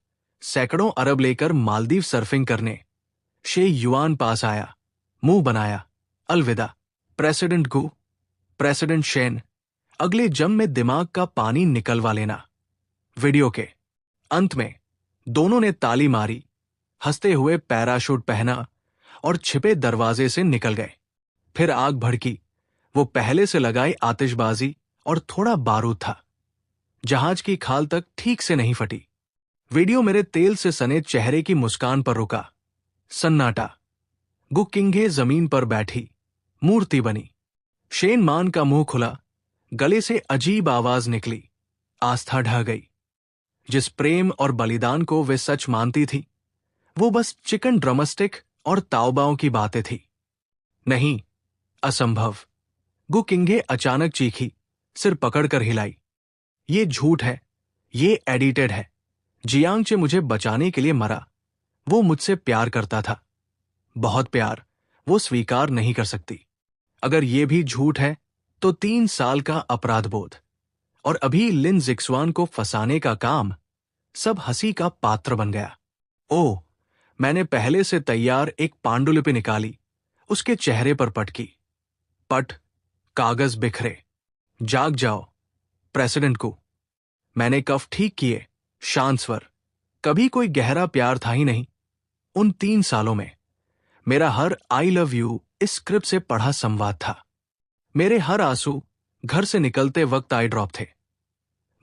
[SPEAKER 1] सैकड़ों अरब लेकर मालदीव सर्फिंग करने। शे युआन पास आया, मुंह बनाया, अलविदा प्रेसिडेंट गु, प्रेसिडेंट शेन। अगले जम में दिमाग का पानी निकलवा लेना। वीडियो के अंत में दोनों ने ताली मारी, हंसते हुए पैराशूट पहना और छिपे दरवाजे से निकल गए। फिर आग भड़की। वो पहले से लगाई आतिशबाजी और थोड़ा बारूद था। जहाज की खाल तक ठीक से नहीं फटी। वीडियो मेरे तेल से सने चेहरे की मुस्कान पर रुका। सन्नाटा। गु किंघे जमीन पर बैठी, मूर्ति बनी। शेन मान का मुंह खुला, गले से अजीब आवाज निकली, आस्था ढह गई। जिस प्रेम और बलिदान को वे सच मानती थी, वो बस चिकन ड्रमस्टिक और ताओबाओं की बातें थी। नहीं, असंभव। गु किंगे अचानक चीखी, सिर पकड़कर हिलाई। ये झूठ है, ये एडिटेड है। जियांगचे मुझे बचाने के लिए मरा। वो मुझसे प्यार करता था, बहुत प्यार। वो स्वीकार नहीं कर सकती। अगर ये भी झूठ है तो 3 साल का अपराध बोध और अभी लिन जिक्सवान को फंसाने का काम सब हंसी का पात्र बन गया। ओह, मैंने पहले से तैयार एक पांडुलिपि निकाली, उसके चेहरे पर पटकी। पट, कागज बिखरे। जाग जाओ प्रेसिडेंट को। मैंने कफ ठीक किए, शांत स्वर। कभी कोई गहरा प्यार था ही नहीं। उन 3 सालों में मेरा हर आई लव यू इस स्क्रिप्ट से पढ़ा संवाद था। मेरे हर आंसू घर से निकलते वक्त आई ड्रॉप थे।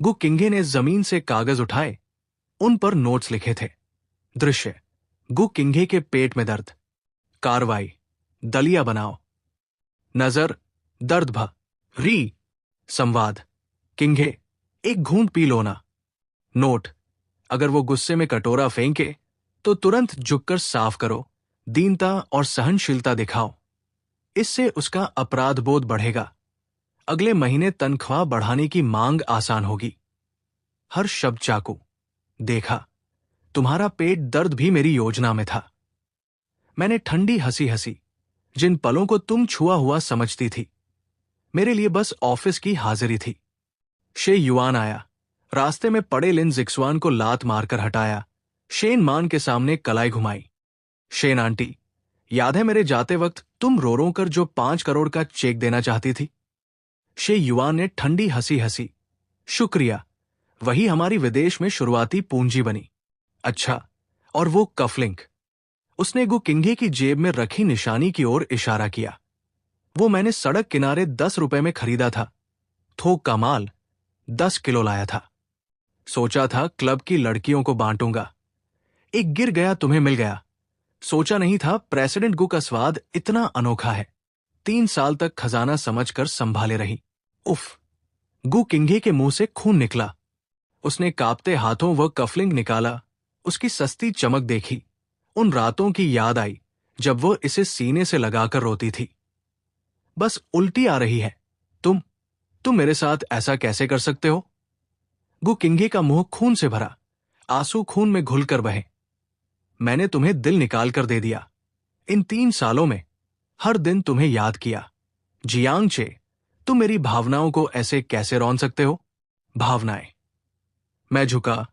[SPEAKER 1] गु किंगे ने जमीन से कागज उठाए, उन पर नोट्स लिखे थे। दृश्य, गु किंगे के पेट में दर्द। कार्रवाई, दलिया बनाओ। नजर, दर्द भ री। संवाद, किंगे एक घूंट पी लो ना। नोट, अगर वो गुस्से में कटोरा फेंके तो तुरंत झुककर साफ करो, दीनता और सहनशीलता दिखाओ। इससे उसका अपराध बोध बढ़ेगा। अगले महीने तनख्वाह बढ़ाने की मांग आसान होगी। हर शब्द चाकू। देखा, तुम्हारा पेट दर्द भी मेरी योजना में था। मैंने ठंडी हंसी हंसी। जिन पलों को तुम छुआ हुआ समझती थी, मेरे लिए बस ऑफिस की हाजिरी थी। शे युआन आया, रास्ते में पड़े लिन जिक्सवान को लात मारकर हटाया। शेन मान के सामने कलाई घुमाई। शेन आंटी, याद है मेरे जाते वक्त तुम रो रो कर जो 5 करोड़ का चेक देना चाहती थी? शे युआन ने ठंडी हंसी हंसी। शुक्रिया, वही हमारी विदेश में शुरुआती पूंजी बनी। अच्छा, और वो कफलिंक? उसने गु किंगे की जेब में रखी निशानी की ओर इशारा किया। वो मैंने सड़क किनारे 10 रुपए में खरीदा था। थोक का माल, 10 किलो लाया था। सोचा था क्लब की लड़कियों को बांटूंगा। एक गिर गया तुम्हें मिल गया। सोचा नहीं था प्रेसिडेंट गु का स्वाद इतना अनोखा है। 3 साल तक खजाना समझकर संभाले रही। उफ! गु किंगे के मुंह से खून निकला। उसने कांपते हाथों वह कफलिंग निकाला। उसकी सस्ती चमक देखी। उन रातों की याद आई जब वो इसे सीने से लगाकर रोती थी। बस उल्टी आ रही है। तुम मेरे साथ ऐसा कैसे कर सकते हो? गु किंगे का मुंह खून से भरा, आंसू खून में घुलकर बहे। मैंने तुम्हें दिल निकाल कर दे दिया। इन 3 सालों में हर दिन तुम्हें याद किया। जियांगचे, तुम मेरी भावनाओं को ऐसे कैसे रौंद सकते हो? भावनाएं। मैं झुका,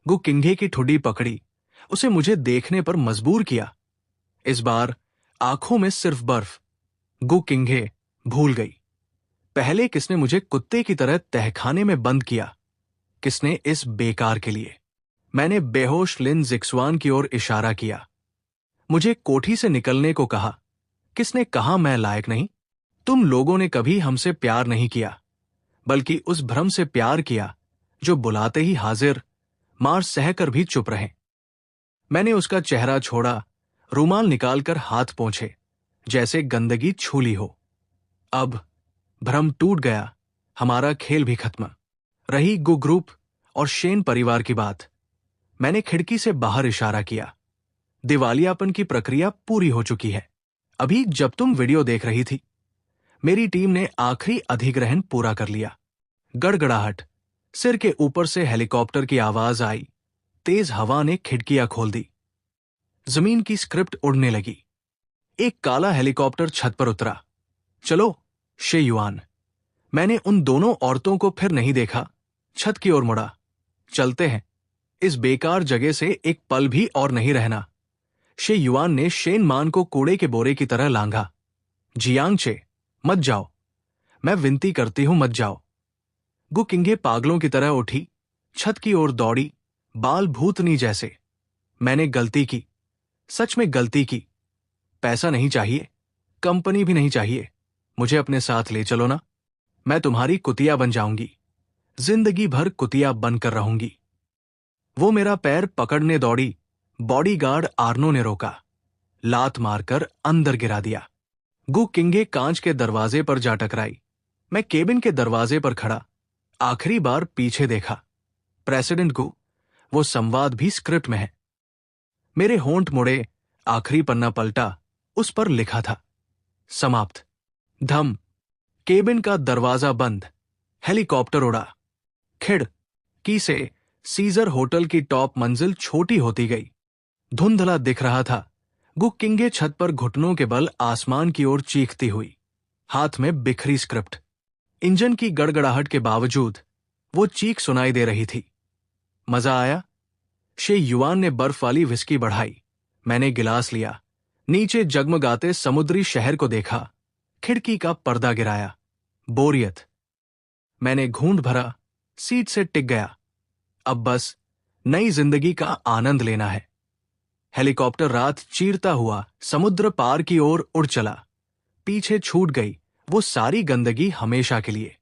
[SPEAKER 1] गु किंगे की ठुड्डी पकड़ी, उसे मुझे देखने पर मजबूर किया। इस बार आंखों में सिर्फ बर्फ। गु किंगे भूल गई। पहले किसने मुझे कुत्ते की तरह तहखाने में बंद किया? किसने इस बेकार के लिए? मैंने बेहोश लिन जिक्सवान की ओर इशारा किया। मुझे कोठी से निकलने को कहा। किसने कहा मैं लायक नहीं? तुम लोगों ने कभी हमसे प्यार नहीं किया, बल्कि उस भ्रम से प्यार किया जो बुलाते ही हाजिर, मार सहकर भी चुप रहे। मैंने उसका चेहरा छोड़ा, रूमाल निकालकर हाथ पोंछे, जैसे गंदगी छू ली हो। अब भ्रम टूट गया, हमारा खेल भी खत्म। रही गु ग्रुप और शेन परिवार की बात। मैंने खिड़की से बाहर इशारा किया। दिवालियापन की प्रक्रिया पूरी हो चुकी है। अभी जब तुम वीडियो देख रही थी, मेरी टीम ने आखिरी अधिग्रहण पूरा कर लिया। गड़गड़ाहट, सिर के ऊपर से हेलीकॉप्टर की आवाज आई। तेज हवा ने खिड़कियां खोल दी। जमीन की स्क्रिप्ट उड़ने लगी। एक काला हेलीकॉप्टर छत पर उतरा। चलो, शे युआन। मैंने उन दोनों औरतों को फिर नहीं देखा। छत की ओर मुड़ा। चलते हैं, इस बेकार जगह से एक पल भी और नहीं रहना। शे युआन ने शेन मान को कूड़े के बोरे की तरह लांघा। जियांगचे, मत जाओ। मैं विनती करती हूं, मत जाओ। गु किंगे पागलों की तरह उठी, छत की ओर दौड़ी, बाल भूतनी जैसे। मैंने गलती की, सच में गलती की। पैसा नहीं चाहिए, कंपनी भी नहीं चाहिए। मुझे अपने साथ ले चलो ना। मैं तुम्हारी कुतिया बन जाऊंगी। जिंदगी भर कुतिया बनकर रहूंगी। वो मेरा पैर पकड़ने दौड़ी। बॉडीगार्ड आर्नो ने रोका, लात मारकर अंदर गिरा दिया। गु किंगे कांच के दरवाजे पर जा टकराई। मैं केबिन के दरवाजे पर खड़ा, आखिरी बार पीछे देखा। प्रेसिडेंट को वो संवाद भी स्क्रिप्ट में है। मेरे होंठ मुड़े, आखिरी पन्ना पलटा, उस पर लिखा था, समाप्त। धम। केबिन का दरवाजा बंद। हेलीकॉप्टर उड़ा। खिड़की से सीजर होटल की टॉप मंजिल छोटी होती गई। धुंधला दिख रहा था। गुक्किंगे छत पर घुटनों के बल आसमान की ओर चीखती हुई, हाथ में बिखरी स्क्रिप्ट। इंजन की गड़गड़ाहट के बावजूद वो चीख सुनाई दे रही थी। मजा आया? शे युआन ने बर्फ वाली विस्की बढ़ाई। मैंने गिलास लिया। नीचे जगमगाते समुद्री शहर को देखा। खिड़की का पर्दा गिराया। बोरियत। मैंने घूंट भरा, सीट से टिक गया। अब बस नई जिंदगी का आनंद लेना है। हेलीकॉप्टर रात चीरता हुआ समुद्र पार की ओर उड़ चला। पीछे छूट गई वो सारी गंदगी हमेशा के लिए।